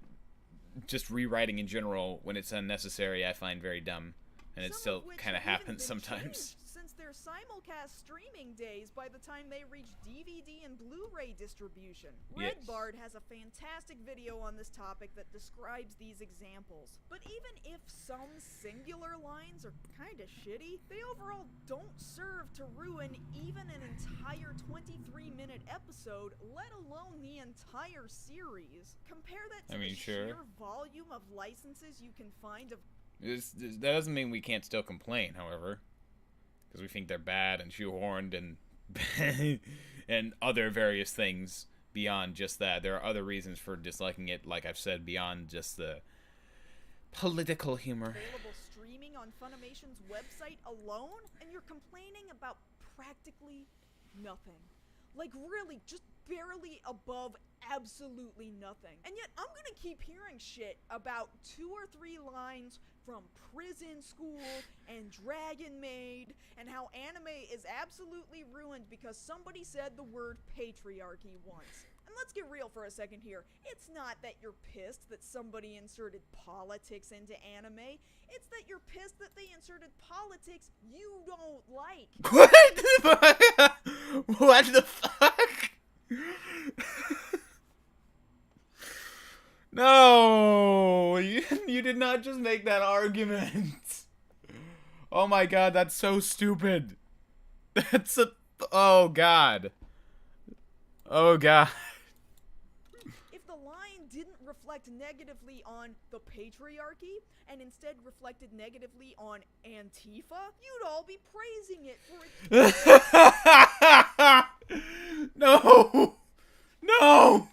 just rewriting in general when it's unnecessary, I find very dumb. And it still kind of happens sometimes. Since their simulcast streaming days by the time they reach DVD and Blu-ray distribution. Yes. Red Bard has a fantastic video on this topic that describes these examples. But even if some singular lines are kinda shitty, they overall don't serve to ruin even an entire 23-minute episode, let alone the entire series. Compare that to the sheer volume of licenses you can find of... That doesn't mean we can't still complain, however. Because we think they're bad and shoehorned and and other various things beyond just that. There are other reasons for disliking it, like I've said, beyond just the political humor. Available streaming on Funimation's website alone, and you're complaining about practically nothing. Like really, just barely above absolutely nothing. And yet I'm gonna keep hearing shit about 2 or 3 lines from Prison School and Dragon Maid, and how anime is absolutely ruined because somebody said the word patriarchy once. And let's get real for a second here. It's not that you're pissed that somebody inserted politics into anime. It's that you're pissed that they inserted politics you don't like. What? What the fuck? No, you did not just make that argument. Oh my god, that's so stupid. Oh god. Oh god. If the line didn't reflect negatively on the patriarchy, and instead reflected negatively on Antifa, you'd all be praising it for it. No! No!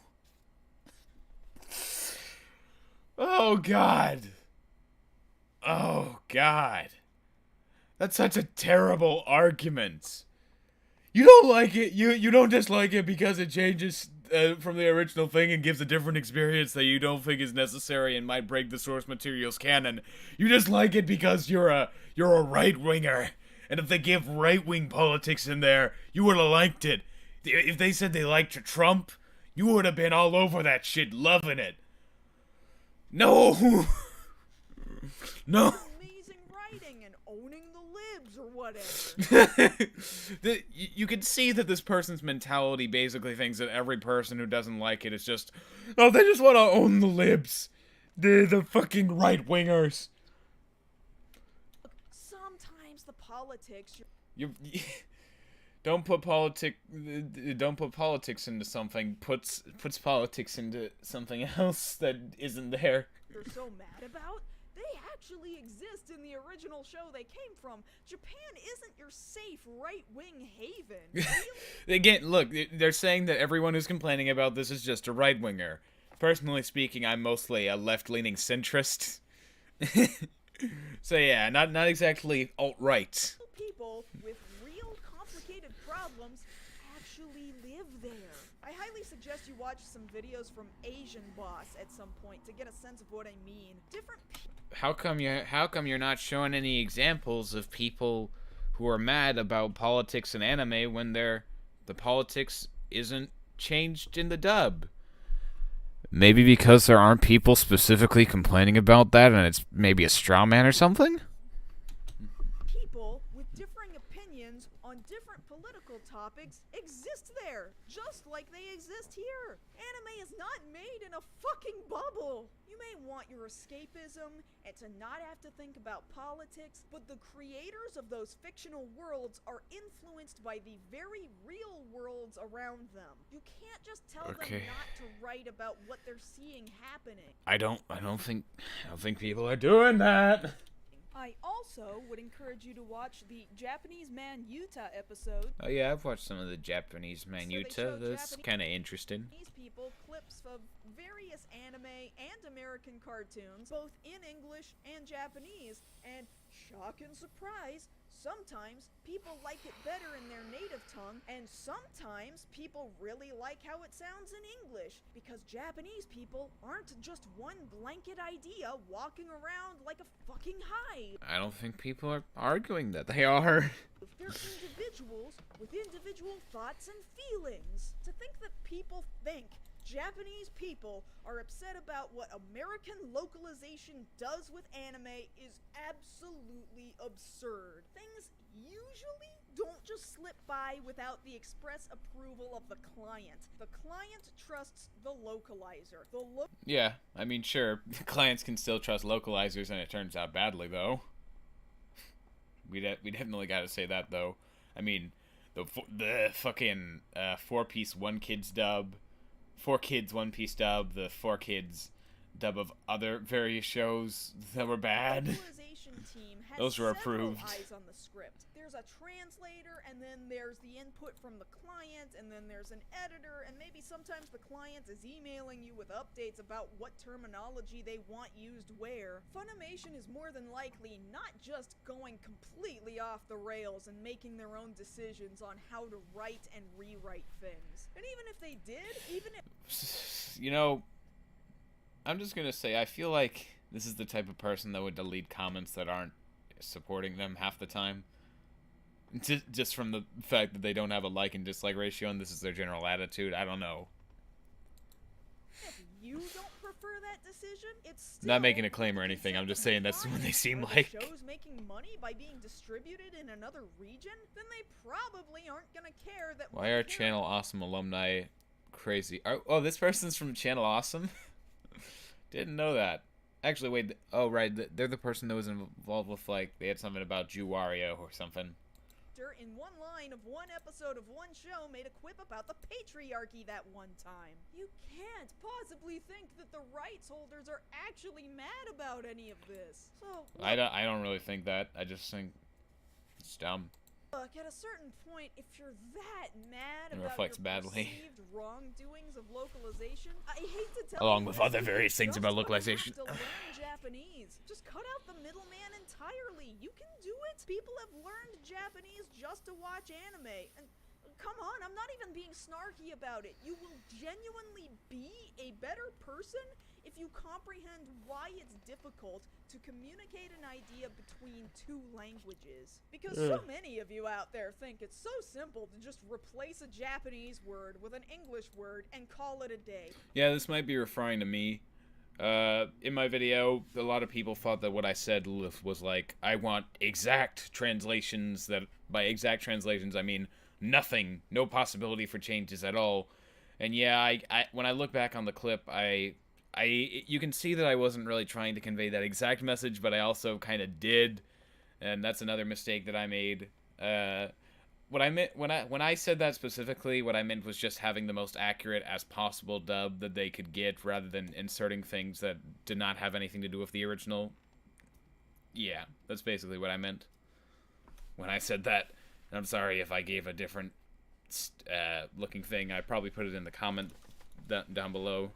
Oh god. Oh god. That's such a terrible argument. You don't like it. You don't dislike it because it changes from the original thing and gives a different experience that you don't think is necessary and might break the source material's canon. You just like it because you're a right winger And if they give right-wing politics in there, you would have liked it. If they said they liked Trump, you would have been all over that shit, loving it. No! No! Amazing writing and owning the libs or whatever. You can see that this person's mentality basically thinks that every person who doesn't like it is just, oh, they just want to own the libs. They're the fucking right-wingers. Sometimes the politics... You don't put politics into something. Puts politics into something else that isn't there. You're so mad about? They actually exist in the original show they came from. Japan isn't your safe right-wing haven. Really? Again, look, they're saying that everyone who's complaining about this is just a right-winger. Personally speaking, I'm mostly a left-leaning centrist. So yeah, not exactly alt-right. People with real complicated problems actually live there. I highly suggest you watch some videos from Asian Boss at some point to get a sense of what I mean. Different How come you're not showing any examples of people who are mad about politics and anime when the politics isn't changed in the dub? Maybe because there aren't people specifically complaining about that and it's maybe a straw man or something? people with differing opinions on different political topics exist there, just like they exist here. Anime is not made in a fucking bubble. You may want your escapism and to not have to think about politics, but the creators of those fictional worlds are influenced by the very real worlds around them. You can't just tell them not to write about what they're seeing happening. I don't think people are doing that. I also would encourage you to watch the Japanese Man Yuta episode. Oh yeah, I've watched some of the Japanese Man Yuta. That's kind of interesting. These people clips of various anime and American cartoons, both in English and Japanese, and shock and surprise, sometimes people like it better in their native tongue, and sometimes people really like how it sounds in English, because Japanese people aren't just one blanket idea walking around like a fucking hive. I don't think people are arguing that they are. They're individuals with individual thoughts and feelings. To think that people think Japanese people are upset about what American localization does with anime is absolutely absurd. Things usually don't just slip by without the express approval of the client. The client trusts the localizer. Yeah, I mean, sure, clients can still trust localizers, and it turns out badly, though. We definitely got to say that, though. I mean, the fucking 4-piece One Kids dub, 4 Kids One Piece dub, the 4 Kids dub of other various shows that were bad. Team has those were approved. Eyes on the script. There's a translator, and then there's the input from the client, and then there's an editor, and maybe sometimes the client is emailing you with updates about what terminology they want used where. Funimation is more than likely not just going completely off the rails and making their own decisions on how to write and rewrite things. And even if they did, you know, I'm just gonna say, I feel like this is the type of person that would delete comments that aren't supporting them half the time. Just from the fact that they don't have a like and dislike ratio, and this is their general attitude. I don't know. If you don't prefer that decision, it's still not making a claim or anything. I'm just saying that's what they seem like. If the show's making money by being distributed in another region, then they probably aren't gonna care that. Why are Channel Awesome alumni crazy? Oh, this person's from Channel Awesome? Didn't know that. Actually, wait. Oh, right. They're the person that was involved with, like, they had something about Jew Wario or something. In one line of one episode of one show made a quip about the patriarchy that one time. You can't possibly think that the rights holders are actually mad about any of this. So I don't really think that. I just think it's dumb. Look, at a certain point, if you're that mad it about reflects your badly. perceived wrongdoings of localization, I hate to tell along you, with other various things about localization. You have to learn Japanese. Just cut out the middleman entirely. You can do it. People have learned Japanese just to watch anime, and Come on, I'm not even being snarky about it. You will genuinely be a better person if you comprehend why it's difficult to communicate an idea between two languages. Because so many of you out there think it's so simple to just replace a Japanese word with an English word and call it a day. Yeah, this might be referring to me. In my video, a lot of people thought that what I said was like, I want exact translations. That by exact translations, I mean nothing, no possibility for changes at all. And yeah, I when I look back on the clip, you can see that I wasn't really trying to convey that exact message, but I also kind of did, and that's another mistake that I made. What I meant when I said that specifically, what I meant was just having the most accurate as possible dub that they could get, rather than inserting things that did not have anything to do with the original. Yeah, that's basically what I meant when I said that. And I'm sorry if I gave a different looking thing. I probably put it in the comment down below.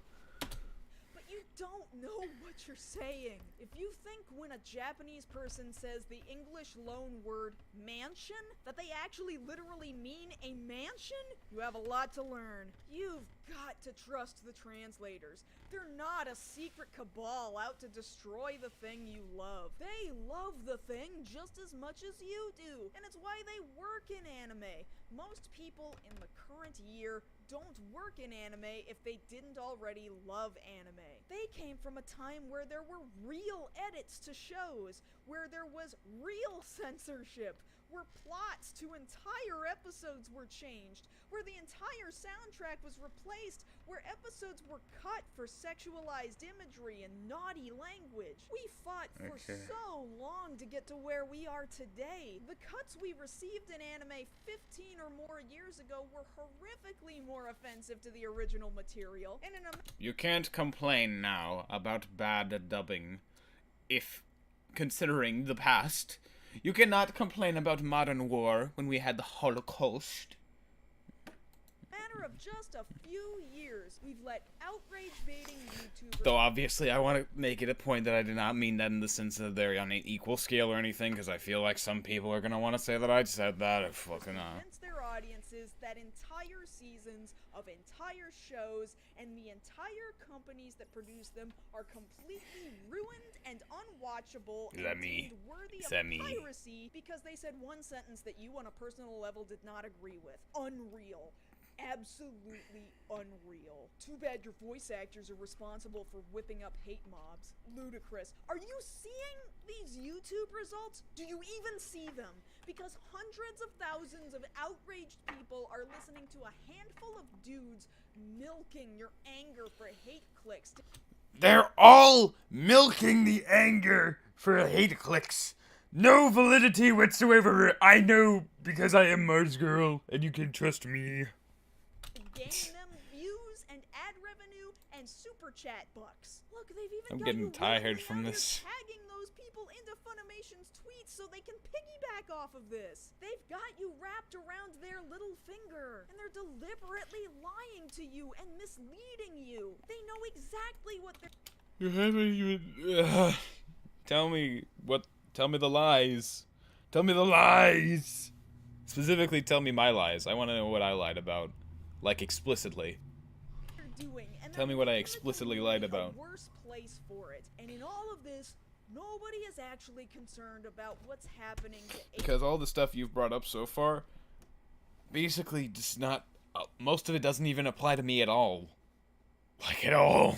But you don't know what you're saying. If you think when a Japanese person says the English loan word mansion, that they actually literally mean a mansion, you have a lot to learn. You've got to trust the translators. They're not a secret cabal out to destroy the thing you love. They love the thing just as much as you do, and it's why they work in anime. Most people in the current year don't work in anime if they didn't already love anime. They came from a time where there were real edits to shows, where there was real censorship, where plots to entire episodes were changed, where the entire soundtrack was replaced, where episodes were cut for sexualized imagery and naughty language. We fought for so long to get to where we are today. The cuts we received in anime 15 or more years ago were horrifically more offensive to the original material, and you can't complain now about bad dubbing if considering the past. You cannot complain about modern war when we had the Holocaust. matter of just a few years, we've let outrage-baiting YouTubers... Though obviously I want to make it a point that I did not mean that in the sense that they're on an equal scale or anything, because I feel like some people are going to want to say that I said that. Fucking convince their audiences that entire seasons of entire shows and the entire companies that produce them are completely ruined and unwatchable and deemed worthy of piracy because they said one sentence that you on a personal level did not agree with. Unreal. Absolutely unreal. Too bad your voice actors are responsible for whipping up hate mobs. Ludicrous. Are you seeing these YouTube results? Do you even see them? Because hundreds of thousands of outraged people are listening to a handful of dudes milking your anger for hate clicks. They're all milking the anger for hate clicks. No validity whatsoever. I know because I am Marzgurl, and you can trust me. Gain them views and ad revenue and super chat bucks. Look, they've even I'm got getting you tired from this. tagging those people into Funimation's tweets so they can piggyback off of this. They've got you wrapped around their little finger, and they're deliberately lying to you and misleading you. They know exactly what they're... You haven't even... Tell me the lies. Tell me the lies. Specifically, tell me my lies. I want to know what I lied about. Like, explicitly. doing, and tell me what I explicitly lied about. Worse place for it. And in all of this, nobody is actually concerned about what's happening to because all the stuff you've brought up so far, basically just not... most of it doesn't even apply to me at all. Like, at all.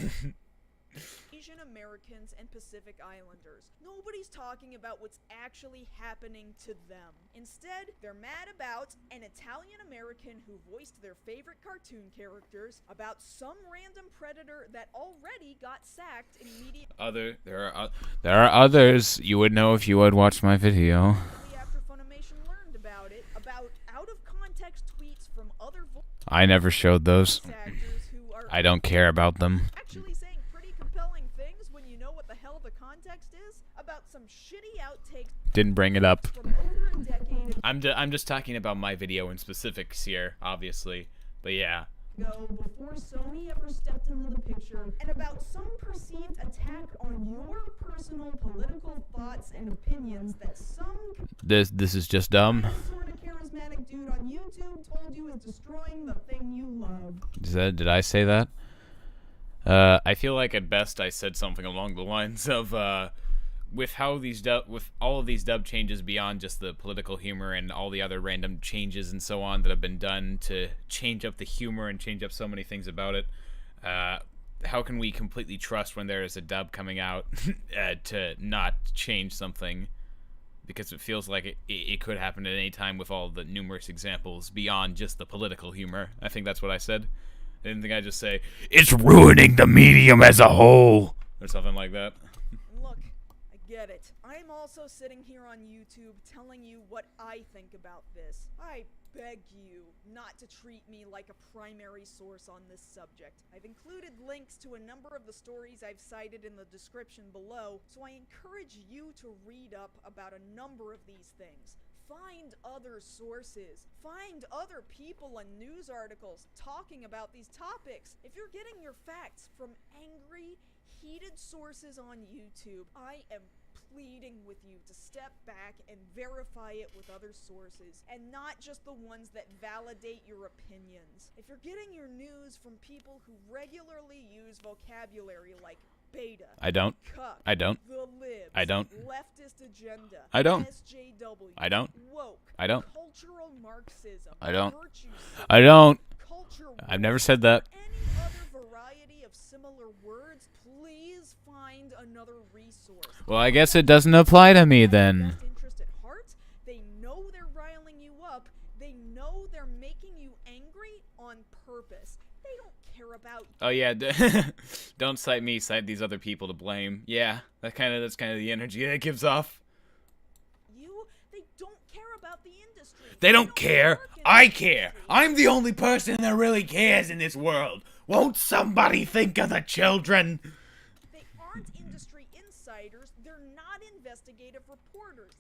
Asian Americans and Pacific Islanders. Nobody's talking about what's actually happening to them. Instead, they're mad about an Italian American who voiced their favorite cartoon characters, about some random predator that already got sacked in media. There are others you would know if you would watch my video. After Funimation learned about it, about out of context tweets from other I never showed those. actors who are I don't care about them. actually saying pretty compelling things when you know what the hell the context is about some shitty outtakes. Didn't bring it up. From over a decade I'm just talking about my video in specifics here, obviously. But yeah, ago, before Sony ever stepped into the picture, and about some perceived attack on your personal political thoughts and opinions that some This is just dumb. sort of charismatic dude on YouTube told you is destroying the thing you love. Did I say that? I feel like at best I said something along the lines of, with all of these dub changes beyond just the political humor and all the other random changes and so on that have been done to change up the humor and change up so many things about it, how can we completely trust when there is a dub coming out to not change something? Because it feels like it could happen at any time with all the numerous examples beyond just the political humor. I think that's what I said. I didn't think I'd just say, it's ruining the medium as a whole, or something like that. Look, I get it. I'm also sitting here on YouTube telling you what I think about this. I beg you not to treat me like a primary source on this subject. I've included links to a number of the stories I've cited in the description below, so I encourage you to read up about a number of these things. Find other sources. Find other people and news articles talking about these topics. If you're getting your facts from angry, heated sources on YouTube, I am pleading with you to step back and verify it with other sources, and not just the ones that validate your opinions. If you're getting your news from people who regularly use vocabulary like beta, I don't. cuck, I don't. the libs, I don't. leftist agenda, I don't. SJW, I don't. woke, I don't. cultural Marxism, I don't. virtue I don't. culture I've never said that. any other variety of similar words, please find another resource. Well, I guess it doesn't apply to me then. Best interest at heart. They know they're riling you up. They know they're making you angry on purpose. They don't care about you. Oh yeah, don't cite me, cite these other people to blame. Yeah, that's kind of the energy that it gives off. They don't care about the industry. They don't care. work in I the care. industry. I'm the only person that really cares in this world. Won't somebody think of the children? They aren't industry insiders. They're not investigative reporters.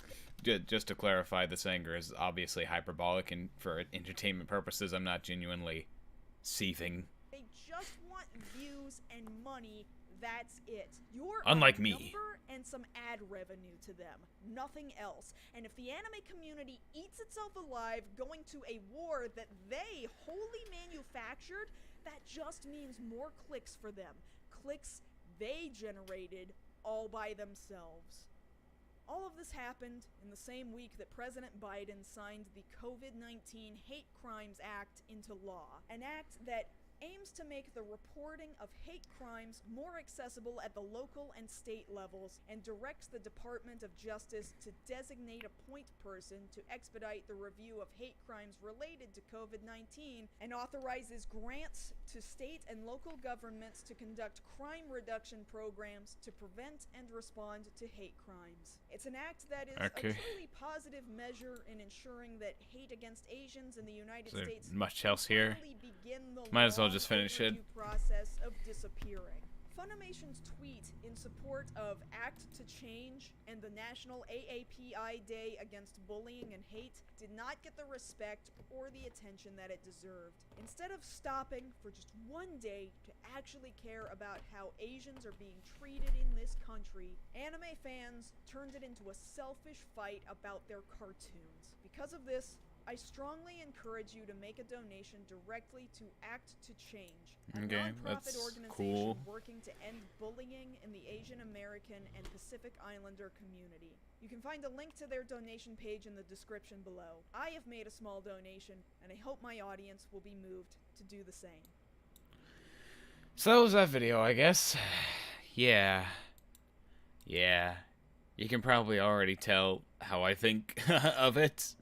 Just to clarify, this anger is obviously hyperbolic, and for entertainment purposes, I'm not genuinely seething. They just want views and money. That's it. You're Unlike a me. number and some ad revenue to them. Nothing else. And if the anime community eats itself alive going to a war that they wholly manufactured, that just means more clicks for them. Clicks they generated all by themselves. All of this happened in the same week that President Biden signed the COVID-19 Hate Crimes Act into law, an act that aims to make the reporting of hate crimes more accessible at the local and state levels, and directs the Department of Justice to designate a point person to expedite the review of hate crimes related to COVID-19, and authorizes grants to state and local governments to conduct crime reduction programs to prevent and respond to hate crimes. It's an act that is Okay. a truly positive measure in ensuring that hate against Asians in the United Is there States much else here? finally begin the Might as well long just finish it. overdue process of disappearing. Funimation's tweet in support of Act to Change and the National AAPI Day Against Bullying and Hate did not get the respect or the attention that it deserved. Instead of stopping for just one day to actually care about how Asians are being treated in this country, anime fans turned it into a selfish fight about their cartoons. Because of this, I strongly encourage you to make a donation directly to Act to Change, a Okay, nonprofit that's organization cool. working to end bullying in the Asian American and Pacific Islander community. You can find a link to their donation page in the description below. I have made a small donation, and I hope my audience will be moved to do the same. So that was that video, I guess. Yeah. You can probably already tell how I think of it.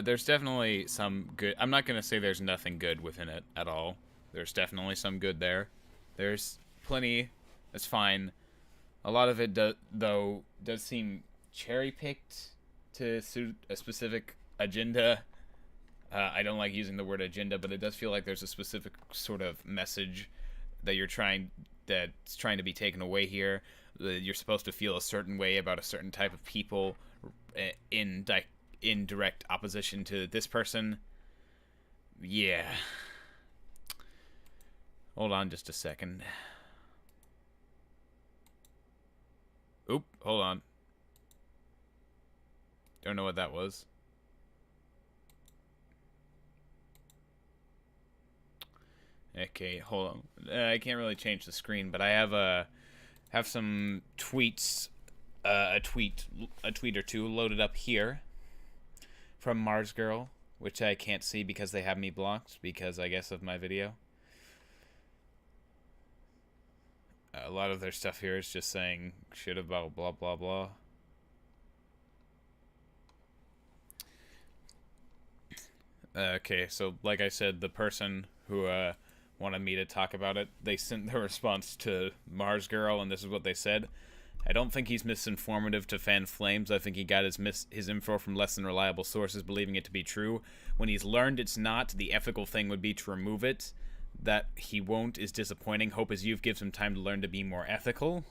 There's definitely some good. I'm not gonna say there's nothing good within it at all. There's definitely some good there. There's plenty. That's fine. A lot of it, though, does seem cherry-picked to suit a specific agenda. I don't like using the word agenda, but it does feel like there's a specific sort of message that that's trying to be taken away here. You're supposed to feel a certain way about a certain type of people in direct opposition to this person. yeah. Hold on just a second. Oop, hold on. Don't know what that was. Okay, hold on. I can't really change the screen, but I have some tweets, a tweet or two loaded up here from Marzgurl, which I can't see because they have me blocked because I guess of my video. A lot of their stuff here is just saying shit about blah blah blah. Okay, so like I said, the person who wanted me to talk about it, they sent their response to Marzgurl, and this is what they said. I don't think he's misinformative to fan flames. I think he got his info from less than reliable sources, believing it to be true. When he's learned it's not, the ethical thing would be to remove it. That he won't is disappointing. Hope his youth gives him time to learn to be more ethical.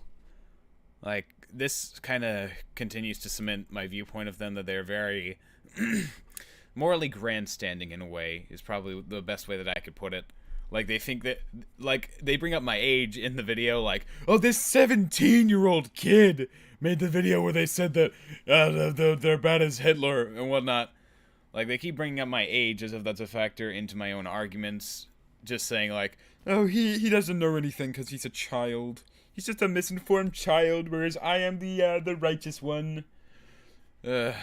Like, this kind of continues to cement my viewpoint of them, that they're very morally grandstanding in a way, is probably the best way that I could put it. Like, they think that, like, they bring up my age in the video, like, oh, this 17-year-old kid made the video where they said that they're bad as Hitler and whatnot. Like, they keep bringing up my age as if that's a factor into my own arguments. Just saying, like, oh, he doesn't know anything because he's a child. He's just a misinformed child, whereas I am the righteous one. And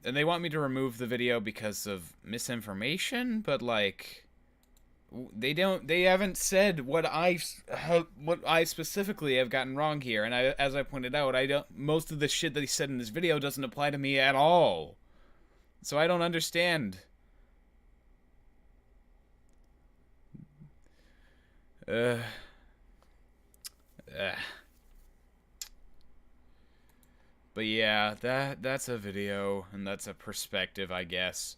they want me to remove the video because of misinformation, but, like, they haven't said what I specifically have gotten wrong here. And as I pointed out, most of the shit that he said in this video doesn't apply to me at all. So I don't understand. But yeah, that's a video, and that's a perspective, I guess.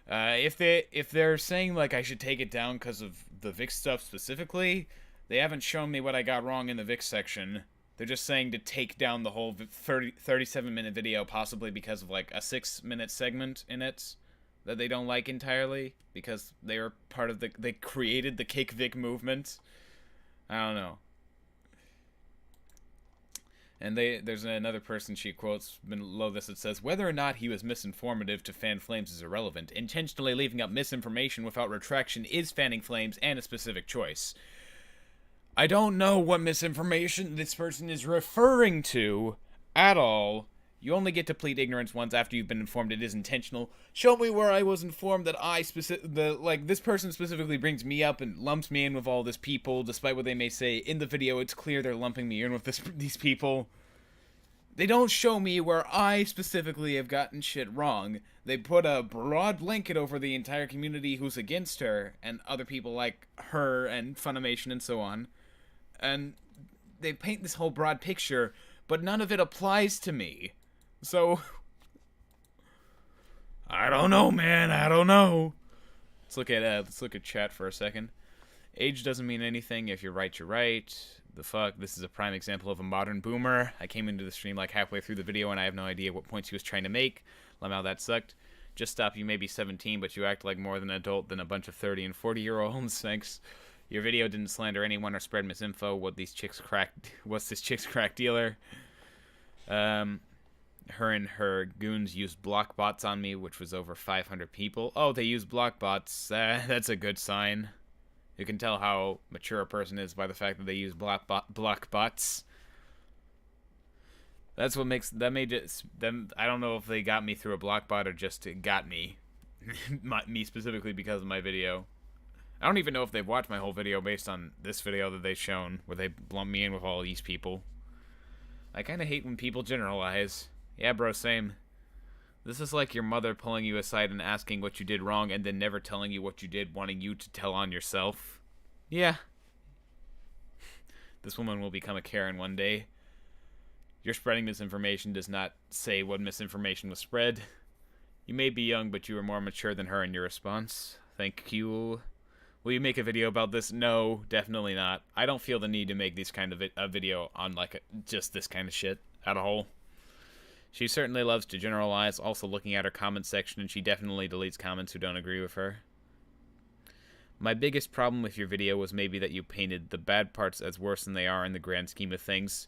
If they're saying, like, I should take it down because of the VIX stuff specifically, they haven't shown me what I got wrong in the VIX section. They're just saying to take down the whole 37-minute video, possibly because of, like, a 6-minute segment in it that they don't like entirely, because they were part of they created the Kick Vic movement. I don't know. And there's another person she quotes below this that says, whether or not he was misinformative to fan flames is irrelevant. Intentionally leaving up misinformation without retraction is fanning flames and a specific choice. I don't know what misinformation this person is referring to at all. You only get to plead ignorance once after you've been informed it is intentional. Show me where I was informed that this person specifically brings me up and lumps me in with all this people, despite what they may say in the video. It's clear they're lumping me in with these people. They don't show me where I specifically have gotten shit wrong. They put a broad blanket over the entire community who's against her and other people like her and Funimation and so on. And they paint this whole broad picture, but none of it applies to me. So, I don't know, man. I don't know. Let's look at chat for a second. Age doesn't mean anything. If you're right, you're right. The fuck? This is a prime example of a modern boomer. I came into the stream like halfway through the video and I have no idea what points he was trying to make. Lemao, that sucked. Just stop. You may be 17, but you act like more than an adult than a bunch of 30 and 40-year-olds. Thanks. Your video didn't slander anyone or spread misinfo. What's this chick's crack dealer? Her and her goons used block bots on me, which was over 500 people. Oh, they used block bots. That's a good sign. You can tell how mature a person is by the fact that they use block bots. That's what makes them. I don't know if they got me through a block bot or just got me, me specifically because of my video. I don't even know if they've watched my whole video based on this video that they've shown, where they lump me in with all these people. I kind of hate when people generalize. Yeah, bro, same. This is like your mother pulling you aside and asking what you did wrong and then never telling you what you did, wanting you to tell on yourself. Yeah. This woman will become a Karen one day. Your spreading misinformation does not say what misinformation was spread. You may be young, but you are more mature than her in your response. Thank you. Will you make a video about this? No, definitely not. I don't feel the need to make this kind of a video on, like, just this kind of shit at all. She certainly loves to generalize, also looking at her comment section, and she definitely deletes comments who don't agree with her. My biggest problem with your video was maybe that you painted the bad parts as worse than they are in the grand scheme of things.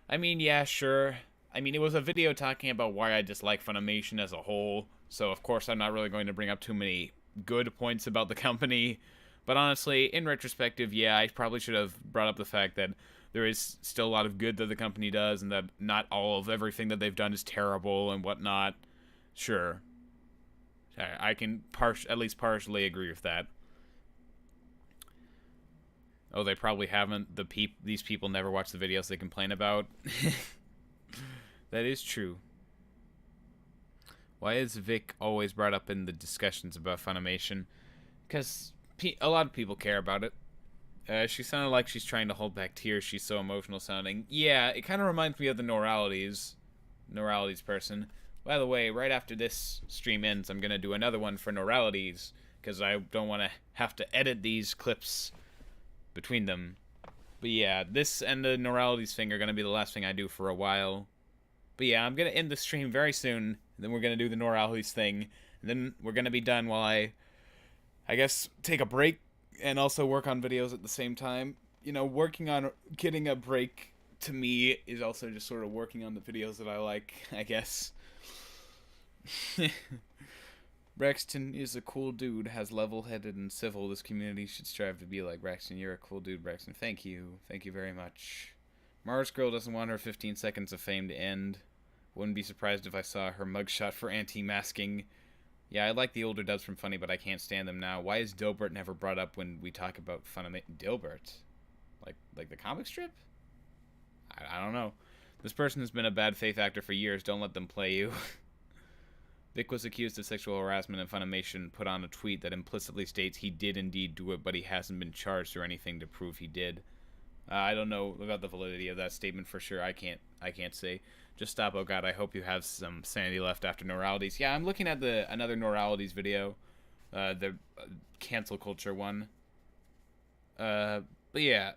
I mean, yeah, sure. I mean, it was a video talking about why I dislike Funimation as a whole, so of course I'm not really going to bring up too many good points about the company. But honestly, in retrospective, yeah, I probably should have brought up the fact that there is still a lot of good that the company does, and that not all of everything that they've done is terrible and whatnot. Sure. I can at least partially agree with that. Oh, they probably haven't. These people never watch the videos they complain about. That is true. Why is Vic always brought up in the discussions about Funimation? Because a lot of people care about it. She sounded like she's trying to hold back tears. She's so emotional sounding. Yeah, it kind of reminds me of the Neuralities person. By the way, right after this stream ends, I'm going to do another one for Neuralities, because I don't want to have to edit these clips between them. But yeah, this and the Neuralities thing are going to be the last thing I do for a while. But yeah, I'm going to end the stream very soon, and then we're going to do the Neuralities thing, and then we're going to be done while I guess, take a break and also work on videos at the same time. You know, working on getting a break to me is also just sort of working on the videos that I like, I guess. Braxton is a cool dude, has level-headed and civil. This community should strive to be like Braxton. You're a cool dude, Braxton. Thank you. Thank you very much. Marzgurl doesn't want her 15 seconds of fame to end. Wouldn't be surprised if I saw her mugshot for anti-masking. Yeah, I like the older dubs from Funny, but I can't stand them now. Why is Dilbert never brought up when we talk about Funimation? Dilbert? Like the comic strip? I don't know. This person has been a bad faith actor for years. Don't let them play you. Vic was accused of sexual harassment, and Funimation put on a tweet that implicitly states he did indeed do it, but he hasn't been charged or anything to prove he did. I don't know about the validity of that statement for sure. I can't say. Just stop. Oh god, I hope you have some sanity left after Neuralities. Yeah, I'm looking at another Neuralities video, the cancel culture one. But yeah,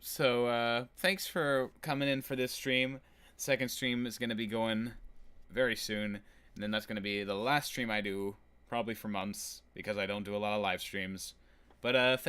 so thanks for coming in for this stream. Second stream is gonna be going very soon, and then that's gonna be the last stream I do, probably for months, because I don't do a lot of live streams. But